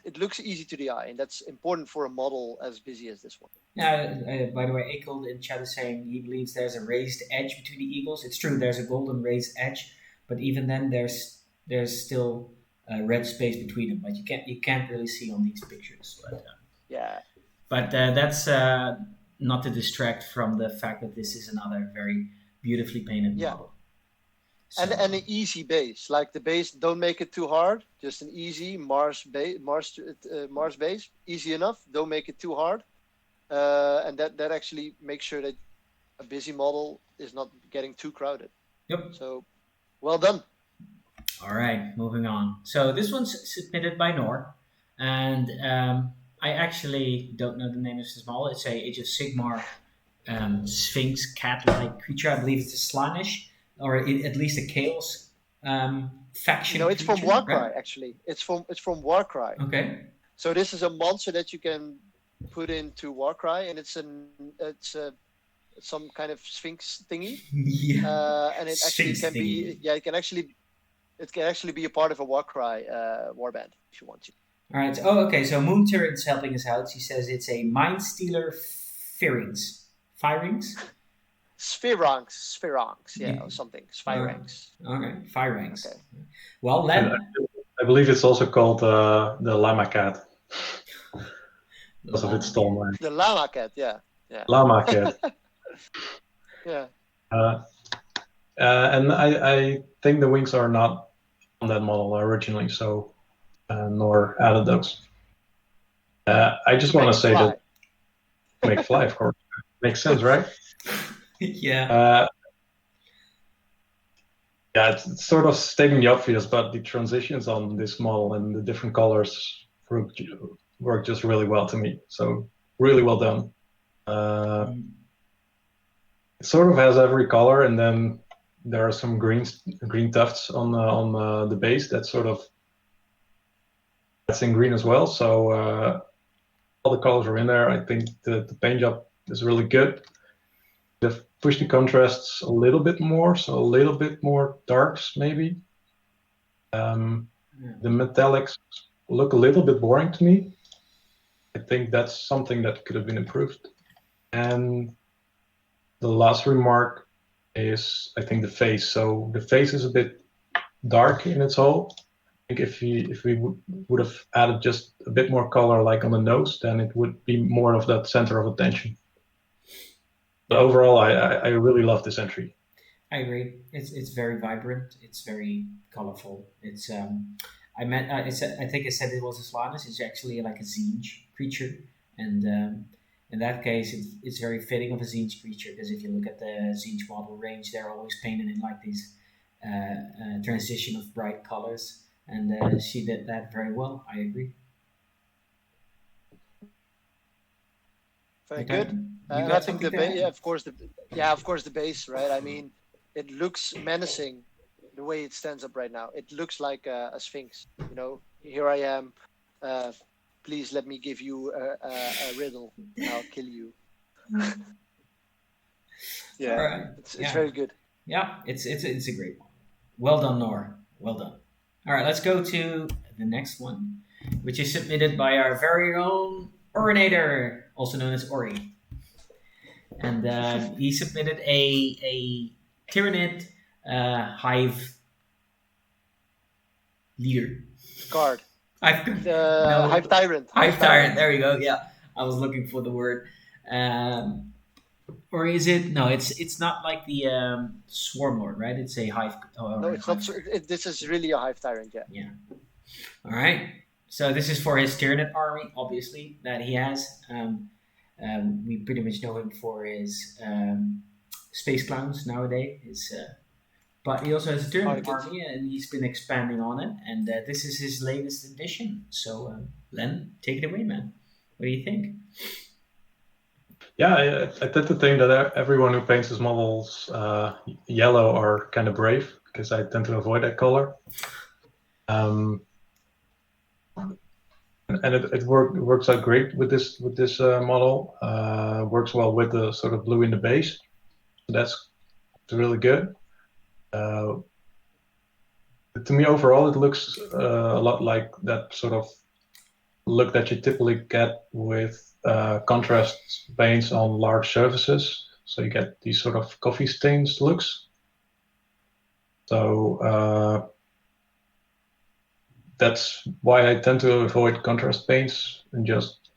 It looks easy to the eye, and that's important for a model as busy as this one. By the way, Akel in chat is saying he believes there's a raised edge between the eagles. It's true, there's a golden raised edge, but even then, there's still red space between them. But you can't really see on these pictures. Yeah. But that's not to distract from the fact that this is another very beautifully painted Yeah. model. So, And an easy base, like the base, don't make it too hard. Just an easy Mars base, easy enough. Don't make it too hard, and that actually makes sure that a busy model is not getting too crowded. yep. So, well done. All right, moving on. So this one's submitted by Nor, and I actually don't know the name of this model. It's a Age of Sigmar Sphinx cat-like creature. I believe it's a Slaanesh, or at least a Chaos faction. No, it's from creature, Warcry right? actually. It's from Warcry. Okay. So this is a monster that you can put into Warcry, and it's some kind of Sphinx thingy, Yeah. and it actually Sphinx can be thingy. yeah, it can actually be a part of a Warcry warband if you want to. All right. Oh, okay. So Moon Turret's helping us out. She says it's a Mind Stealer Pharynx. Pharynx? Spheronx, yeah, Yeah. or something. Sphyranx. Okay. Pharynx. Okay. Well, And then. I believe it's also called the Llama Cat because of its tall name. The llama cat, yeah. Llama Cat. Yeah. And I think the wings are not on that model originally, so nor added those. I just want to say fly. that make fly, of course, makes sense, right? Yeah. Yeah, it's sort of stating the obvious, but the transitions on this model and the different colors work just really well to me. So really well done. It sort of has every color, and then there are some green tufts on the base that sort of that's in green as well. So all the colors are in there. I think the paint job is really good. They've pushed the contrasts a little bit more, so a little bit more darks maybe. The metallics look a little bit boring to me. I think that's something that could have been improved. And the last remark is, I think, the face. So the face is a bit dark in its whole. I think if we would have added just a bit more color, like on the nose, then it would be more of that center of attention. But overall, I really love this entry. I agree. It's very vibrant. It's very colorful. It's I think I said it was a Slanus. It's actually like a Zinj creature, and in that case, it's very fitting of a Zinj creature because if you look at the Zinj model range, they're always painted in like these transition of bright colors, and she did that very well. I agree. Very Okay. good. You And I got think something to add? of course the base, right? I mean, it looks menacing the way it stands up right now. It looks like a sphinx. You know, here I am. Uh, please let me give you a riddle, and I'll kill you. All Yeah, right. it's Yeah. very good. Yeah, it's a great one. Well done, Nor. Well done. All right, let's go to the next one, which is submitted by our very own Orinator, also known as Ori, and he submitted a Tyranid Hive leader. Guard. Hive, no, Hive Tyrant. Hive Tyrant. There we go. Yeah, I was looking for the word. Or is it? No, it's not like the Swarm Lord, right? It's a Hive. No, it's not. This is really a Hive Tyrant. Yeah. Yeah. All right. So this is for his Tyranid army, obviously, that he has. We pretty much know him for his space clowns nowadays. But he also has a Tyranid Harlequins. army, and he's been expanding on it. And this is his latest edition. So, Len, take it away, man. What do you think? Yeah, I tend to think that everyone who paints his models yellow are kind of brave because I tend to avoid that color. And it works out great with this model. Works well with the sort of blue in the base. So that's really good. To me, overall, it looks a lot like that sort of look that you typically get with contrast paints on large surfaces. So you get these sort of coffee stains looks. So that's why I tend to avoid contrast paints and just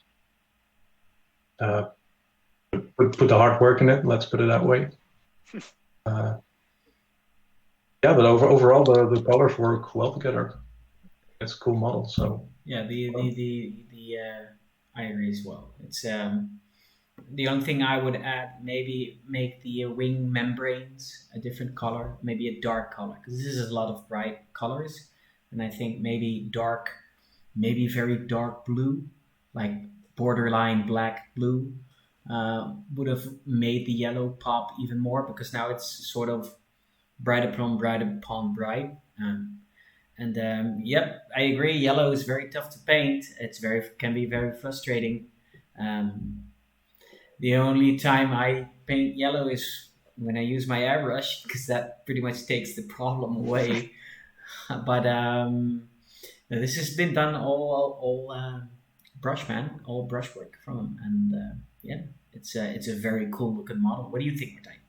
put the hard work in it. Let's put it that way. Yeah, but overall the colors work well together. It's a cool model. So yeah, I agree as well. It's the only thing I would add, maybe make the wing membranes a different color, maybe a dark color, because this is a lot of bright colors, and I think maybe dark, maybe very dark blue, like borderline black blue, would have made the yellow pop even more because now it's sort of bright upon bright upon bright. Yep, I agree. Yellow is very tough to paint. Can be very frustrating. The only time I paint yellow is when I use my airbrush because that pretty much takes the problem away. But this has been done all brush, man, all brushwork from him, and yeah, it's a very cool looking model. What do you think, Martijn?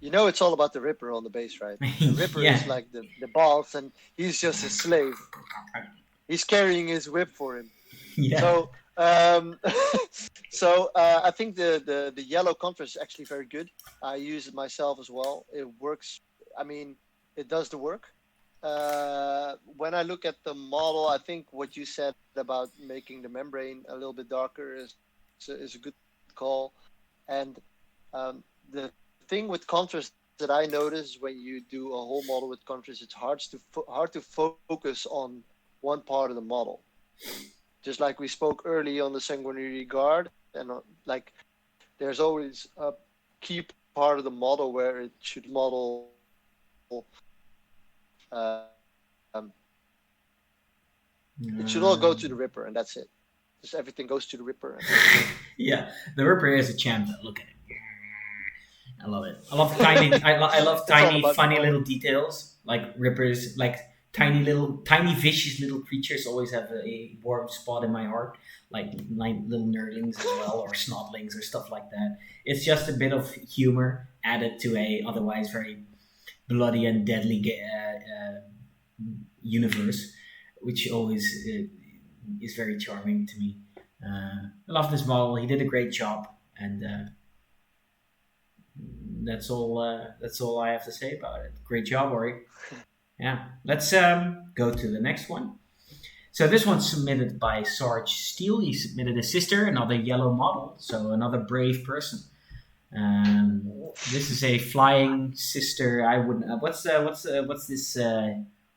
You know, it's all about the Ripper on the base, right? The Ripper Yeah. is like the boss, and he's just a slave. He's carrying his whip for him. Yeah. So, I think the yellow contrast is actually very good. I use it myself as well. It works. I mean, it does the work. When I look at the model, I think what you said about making the membrane a little bit darker is a good call. And the thing with contrast that I notice when you do a whole model with contrast, it's hard to focus on one part of the model. Just like we spoke early on the Sanguinary Guard, and like there's always a key part of the model where it should model. It should all go to the Ripper, and that's it. Just everything goes to the Ripper. Yeah, the Ripper is a champ. Look at him. I love it. I love tiny. I love tiny, about funny the little details. Like Rippers, like tiny, vicious little creatures always have a warm spot in my heart. Like little nerdlings as well, or snotlings, or stuff like that. It's just a bit of humor added to a otherwise very bloody and deadly universe, which always is very charming to me. I love this model. He did a great job, and that's all. That's all I have to say about it. Great job, Ori. Yeah, let's go to the next one. So this one's submitted by Sarge Steele. He submitted a sister, another yellow model, so another brave person. This is a flying sister. I wouldn't. What's this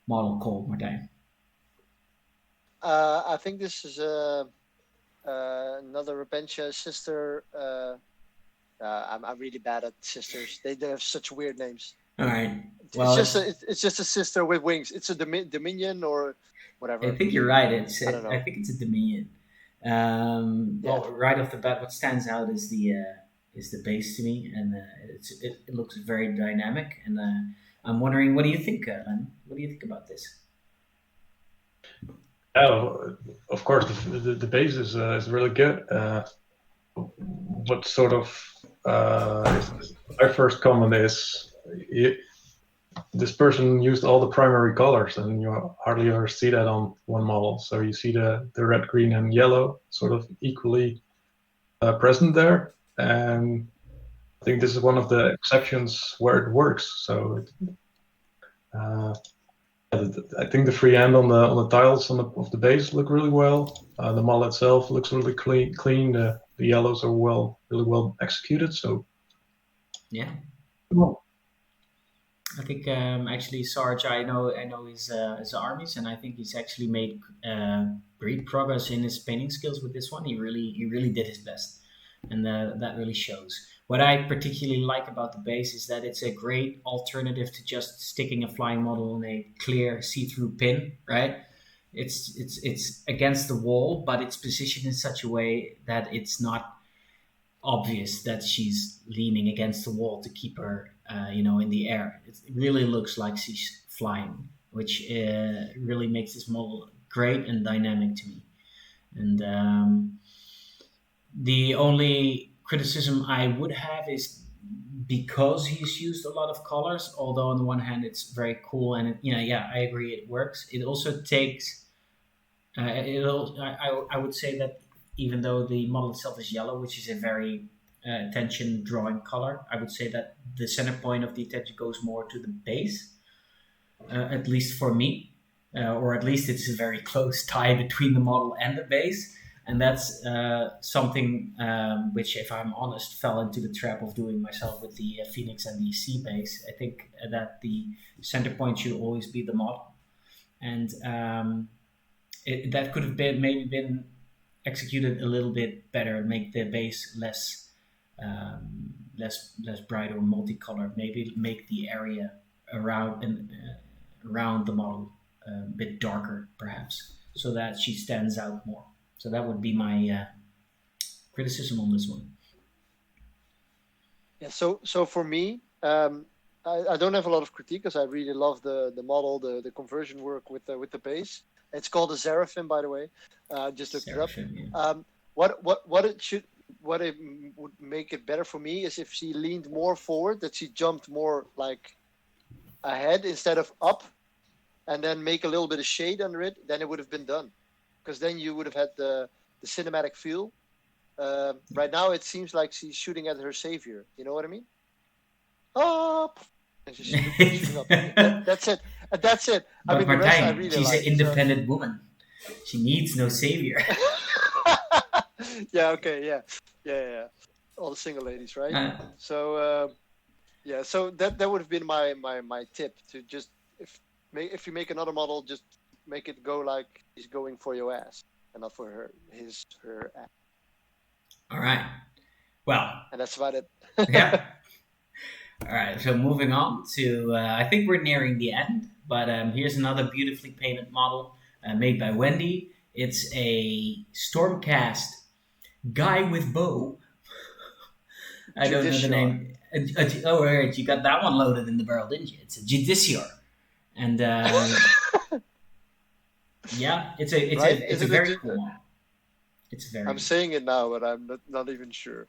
model called, Martijn? I think this is another Repentia sister. I'm really bad at sisters. They have such weird names. All right. Well, it's just a sister with wings. It's a Dominion or whatever. I think you're right. I think it's a Dominion. Well, right off the bat, what stands out is the base to me, and it looks very dynamic. And I'm wondering, what do you think, Len? What do you think about this? Oh, of course, the base is really good. What sort of my first comment is this person used all the primary colors, and you hardly ever see that on one model. So you see the red, green, and yellow sort of equally present there, and I think this is one of the exceptions where it works. So I think the freehand on the tiles of the base look really well. The model itself looks really clean. The yellows are really well executed. So yeah. Well, I think actually Sarge, I know his armies, and I think he's actually made great progress in his painting skills with this one. He really did his best, and that really shows. What I particularly like about the base is that it's a great alternative to just sticking a flying model in a clear see-through pin, right? It's against the wall, but it's positioned in such a way that it's not obvious that she's leaning against the wall to keep her, in the air. It really looks like she's flying, which really makes this model great and dynamic to me. And the only criticism I would have is because he's used a lot of colors, although on the one hand it's very cool and I agree it works. It also takes, I would say that even though the model itself is yellow, which is a very attention drawing color, I would say that the center point of the attention goes more to the base, at least for me, or at least it's a very close tie between the model and the base. And that's something which, if I'm honest, fell into the trap of doing myself with the Phoenix and the C base. I think that the center point should always be the model. And that could have maybe been executed a little bit better and make the base less bright or multicolored. Maybe make the area around the model a bit darker, perhaps, so that she stands out more. So that would be my criticism on this one. Yeah. So for me, I don't have a lot of critique because I really love the model, the conversion work with the base. It's called a Seraphim, by the way. Just looked Seraphim, it up. Yeah. What it would make it better for me is if she leaned more forward, that she jumped more like ahead instead of up, and then make a little bit of shade under it. Then it would have been done. Because then you would have had the cinematic feel. Right now, it seems like she's shooting at her savior. You know what I mean? Up, and she's shooting up. That's it. That's it. But I mean, Martijn, the rest I really she's like, an independent woman. She needs no savior. Yeah. Okay. Yeah. All the single ladies, right? So that would have been my tip to just if you make another model, just make it go like he's going for your ass and not for her ass. All right. Well. And that's about it. Yeah. All right. So moving on to, I think we're nearing the end, but here's another beautifully painted model made by Wendy. It's a Stormcast guy with bow. I don't know the name. Oh, right. You got that one loaded in the barrel, didn't you? It's a Judiciar. And yeah, it's a very cool one. It's very. I'm saying it now, but I'm not even sure.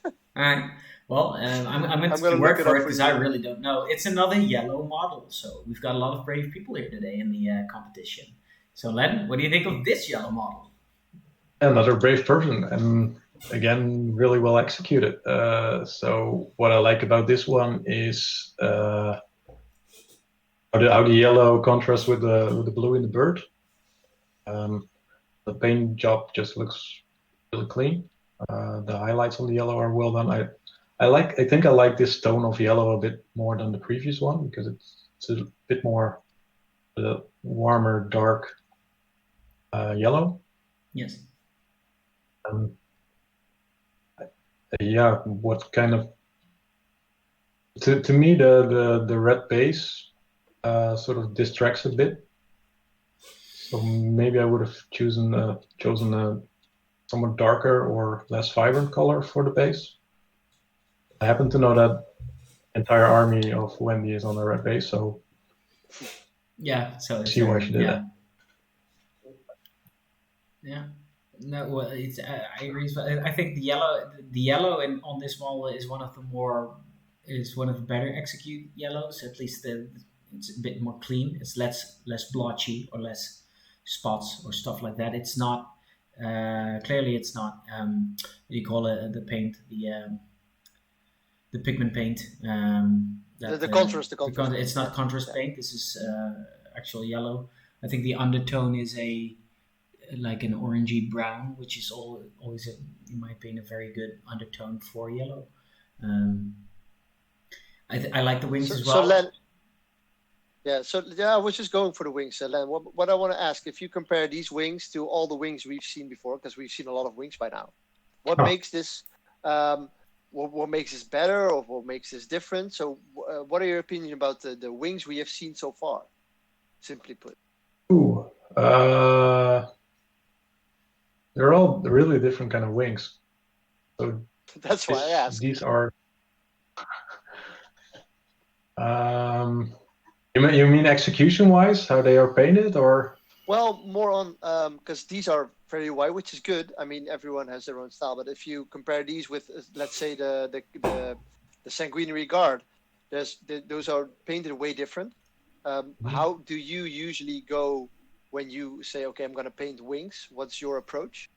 All right. Well, I'm going to work for it because I really don't know. It's another yellow model, so we've got a lot of brave people here today in the competition. So, Len, what do you think of this yellow model? Another brave person, and again, really well executed. So what I like about this one is how the yellow contrasts with the blue in the bird. The paint job just looks really clean. The highlights on the yellow are well done. I think I like this tone of yellow a bit more than the previous one because it's a bit more warmer, dark yellow. Yes. Yeah, what kind of to me the red base sort of distracts a bit. So maybe I would have chosen a somewhat darker or less vibrant color for the base. I happen to know that entire army of Wendy is on a red base, so yeah, so I see why she did that. Yeah. No, well, it's I agree. I think the yellow on this model is one of the better execute yellows. At least it's a bit more clean. It's less blotchy or less spots or stuff like that. It's not clearly it's not what do you call it, the paint, the pigment paint. The contrast. It's not contrast paint. This is actual yellow. I think the undertone is like an orangey brown, which is always, in my opinion, a very good undertone for yellow. I like the wings as well. So Len, I was just going for the wings. Len, what I want to ask, if you compare these wings to all the wings we've seen before, because we've seen a lot of wings by now, what makes this what makes this better, or what makes this different? So what are your opinion about the wings we have seen so far, simply put? Ooh, they're all really different kind of wings. So that's why I asked. These are you mean execution wise, how they are painted, or? Well, more on because these are very white, which is good. I mean, everyone has their own style, but if you compare these with, let's say, the Sanguinary Guard, those are painted way different. How do you usually go when you say, okay, I'm going to paint wings? What's your approach?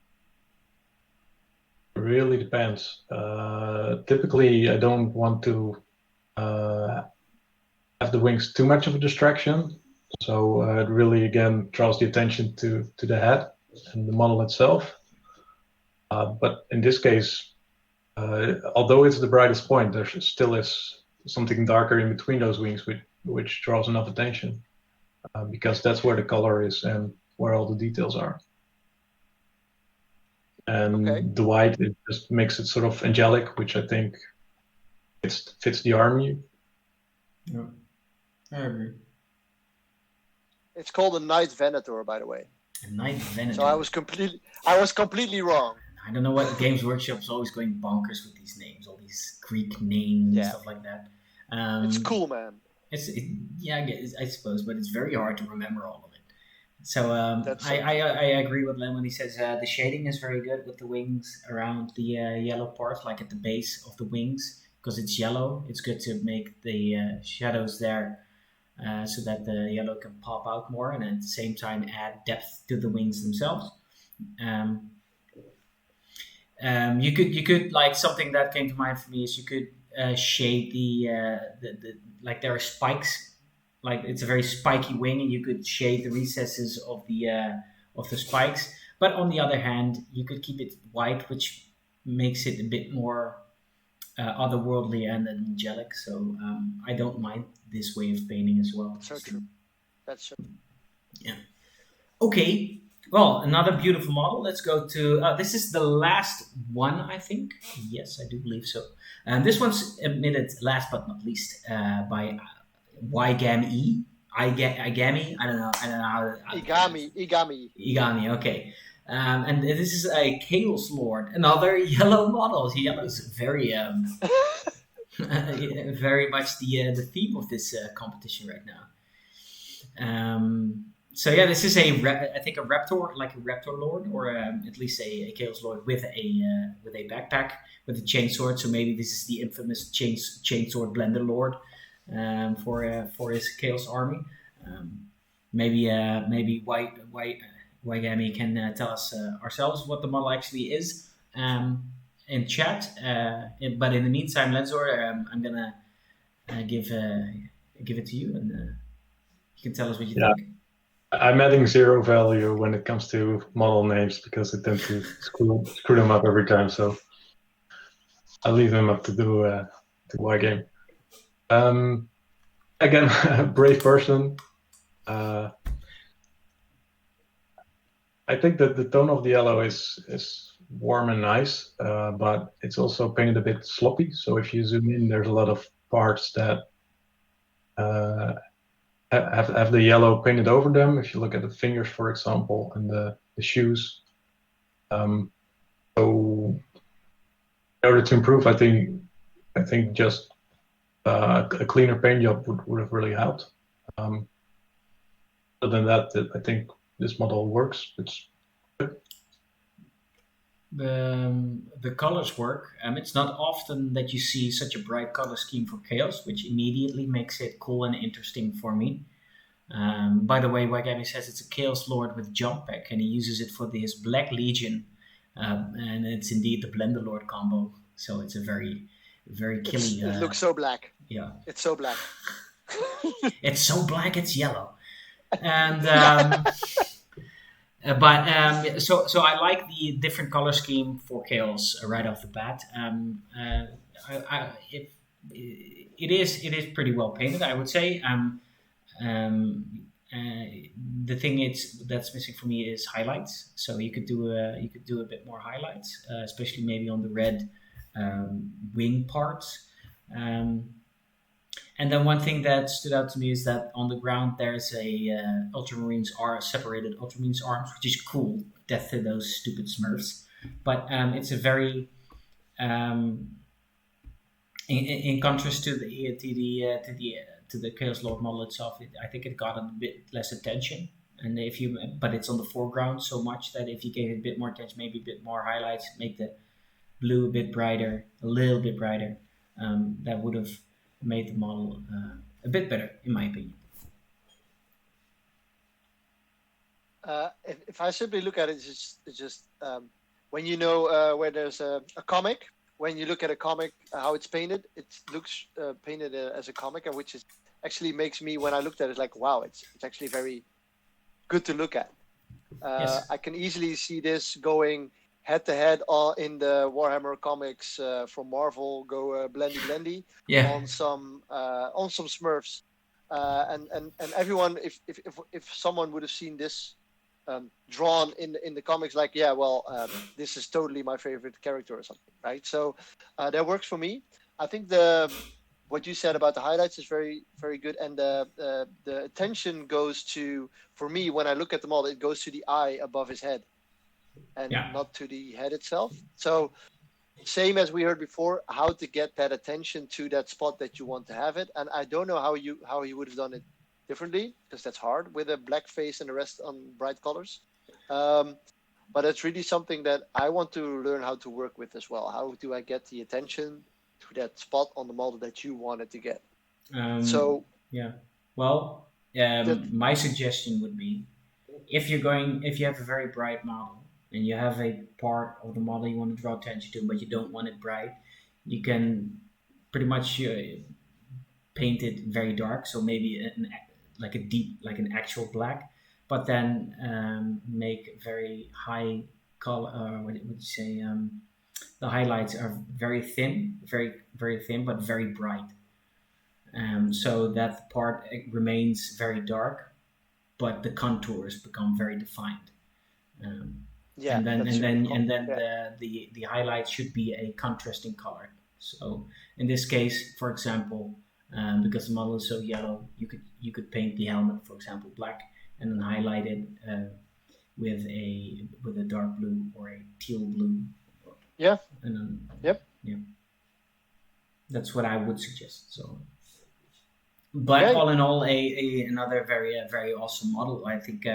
It really depends. Typically, I don't want to have the wings too much of a distraction. So it really, again, draws the attention to the head and the model itself. But in this case, although it's the brightest point, there still is something darker in between those wings, which draws enough attention because that's where the color is and where all the details are. And the white, it just makes it sort of angelic, which I think fits the army. Yeah, I agree. It's called a Knight Venator, by the way. A Knight Venator. So I was completely wrong. I don't know what Games Workshop's always going bonkers with these names, all these Greek names and stuff like that. It's cool, man. I suppose, but it's very hard to remember all of it. So I agree with Len when he says the shading is very good with the wings around the yellow part, like at the base of the wings, because it's yellow. It's good to make the shadows there so that the yellow can pop out more, and at the same time add depth to the wings themselves. You could like something that came to mind for me is you could shade the like there are spikes. Like it's a very spiky wing, and you could shade the recesses of the spikes. But on the other hand, you could keep it white, which makes it a bit more otherworldly and angelic. So I don't mind this way of painting as well. So true. That's true. Yeah. Okay. Well, another beautiful model. Let's go to this is the last one, I think. Yes, I do believe so. And this one's admitted last but not least by Igami. I don't know how. Igami. Okay. And this is a Chaos Lord, another yellow model. Yellow is very, very much the theme of this competition right now. So yeah, this is I think a Raptor, like a Raptor Lord, or at least a Chaos Lord with a backpack with a chainsword. So maybe this is the infamous chainsword Blender Lord. For his Chaos army, maybe Wygami can tell us ourselves what the model actually is. in chat. But in the meantime, Lenzor, I'm gonna give it to you, and you can tell us what you think. I'm adding 0 value when it comes to model names because I tend to screw them up every time. So I'll leave them up to Y-Game. Again, brave person. I think that the tone of the yellow is warm and nice, but it's also painted a bit sloppy. So if you zoom in, there's a lot of parts that have the yellow painted over them. If you look at the fingers, for example, and the shoes. So in order to improve, I think just a cleaner paint job would have really helped. Other than that, I think this model works. It's good. The colors work. It's not often that you see such a bright color scheme for Chaos, which immediately makes it cool and interesting for me. By the way, Wagami says it's a Chaos Lord with jump pack, and he uses it for his Black Legion, and it's indeed the Blender Lord combo. So it's a very, very killy. It looks so black. Yeah, it's so black. It's so black, it's yellow, and. So I like the different color scheme for Chaos right off the bat. It is pretty well painted, I would say. The thing that's missing for me is highlights. So you could do a bit more highlights, especially maybe on the red wing parts. And then one thing that stood out to me is that on the ground there's a Ultramarines are separated Ultramarines arms, which is cool. Death to those stupid Smurfs. But it's a very in contrast to the Chaos Lord model itself. I think it got a bit less attention, but it's on the foreground so much that if you gave it a bit more attention, maybe a bit more highlights, make the blue a bit brighter, a little bit brighter, that would have made the model a bit better, in my opinion. If I simply look at it, it's just when you know where there's a comic, when you look at a comic, how it's painted, it looks painted as a comic, and which is actually makes me, when I looked at it, like, wow, it's actually very good to look at. Yes. I can easily see this going head-to-head in the Warhammer comics from Marvel, go blendy on some Smurfs, and everyone, if someone would have seen this drawn in the comics, like, this is totally my favorite character or something, right? So that works for me. I think what you said about the highlights is very, very good, and the attention goes to, for me, when I look at the model, it goes to the eye above his head, and not to the head itself. So same as we heard before, how to get that attention to that spot that you want to have it. And I don't know how he would have done it differently, because that's hard with a black face and the rest on bright colors. But it's really something that I want to learn how to work with as well. How do I get the attention to that spot on the model that you wanted to get? My suggestion would be, if you have a very bright model and you have a part of the model you want to draw attention to, but you don't want it bright, you can pretty much paint it very dark. So maybe an actual black, but then make very high color. What would you say? The highlights are very thin, very, very thin, but very bright. So that part remains very dark, but the contours become very defined. And then the highlight should be a contrasting color. So in this case, for example, because the model is so yellow, you could paint the helmet, for example, black, and then highlight it with a dark blue or a teal blue. Yeah. And then, yep. Yeah. That's what I would suggest. So. But all in all, another very very awesome model, I think.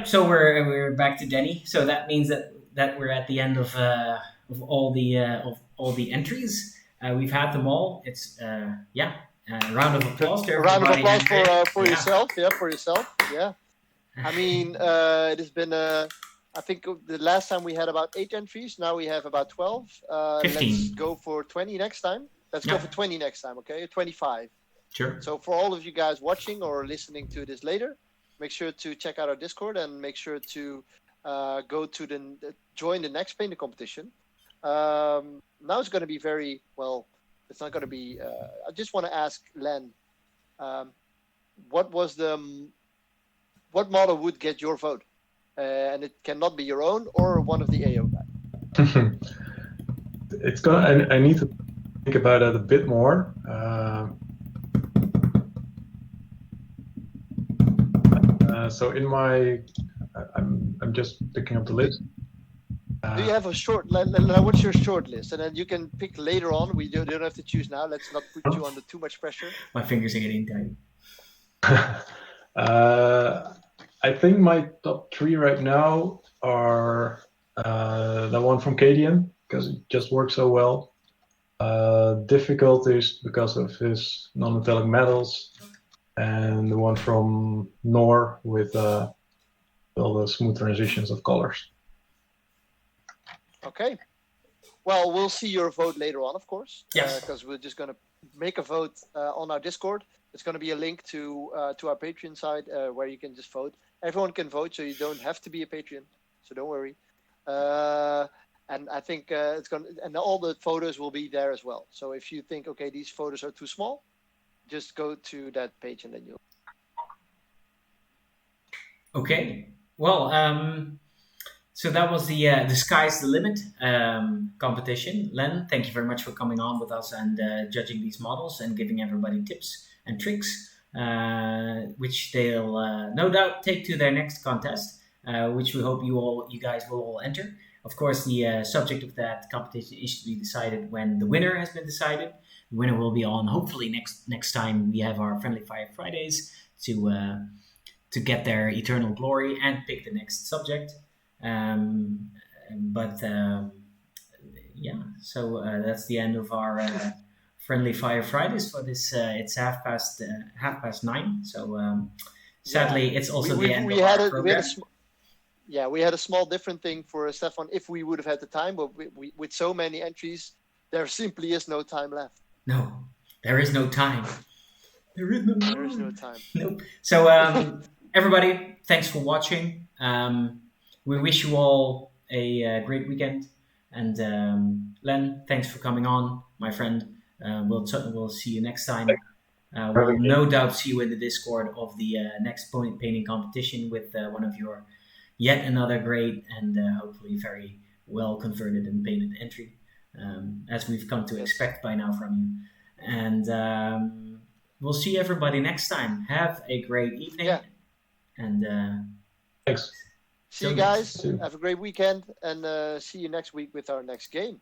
So we're back to Denny. So that means that we're at the end of all the entries. We've had them all. It's a round of applause to everybody. A round of applause for yourself. Yeah, for yourself. Yeah. I mean, it has been I think the last time we had about 8 entries. Now we have about 12. 15. Let's go for 20 next time. Let's go Yeah. for 20 next time, okay? 25. Sure. So for all of you guys watching or listening to this later, make sure to check out our Discord and make sure to go to join the next painting competition. Now it's going to be very well. It's not going to be. I just want to ask Len, what model would get your vote? And it cannot be your own or one of the AO guys. It's gonna. I need to think about it a bit more. So in my, I'm just picking up the list. Do you have a short? What's your short list? And then you can pick later on. We don't have to choose now. Let's not put you under too much pressure. My fingers are getting tight. I think my top 3 right now are the one from Cadian, because it just works so well. Difficulties because of his non-metallic metals, and the one from Nor with all the smooth transitions of colors. Okay. Well, we'll see your vote later on, of course. Yes. Because we're just going to make a vote on our Discord. It's going to be a link to our Patreon site where you can just vote. Everyone can vote, so you don't have to be a Patreon. So don't worry. And I think and all the photos will be there as well. So if you think, okay, these photos are too small, just go to that page and then you'll. Okay. Well, so that was the Sky's the Limit competition. Len, thank you very much for coming on with us and judging these models and giving everybody tips and tricks, which they'll no doubt take to their next contest, which we hope you guys will all enter. Of course, the subject of that competition is to be decided when the winner has been decided. The winner will be on hopefully next time we have our Friendly Fire Fridays to get their eternal glory and pick the next subject. So that's the end of our Friendly Fire Fridays for this. It's 9:30. So sadly, it's also the end of our program. We had a small different thing for Stefan if we would have had the time, but we with so many entries, there simply is no time left. No, there is no time. There is no time. Nope. So everybody, thanks for watching. We wish you all a great weekend. And Len, thanks for coming on, my friend. We'll see you next time. We'll no doubt see you in the Discord of the next painting competition with one of your yet another great and hopefully very well converted and painted entry, as we've come to expect by now from you. And we'll see everybody next time. Have a great evening. Yeah. And thanks. See you guys. Have a great weekend, and see you next week with our next game.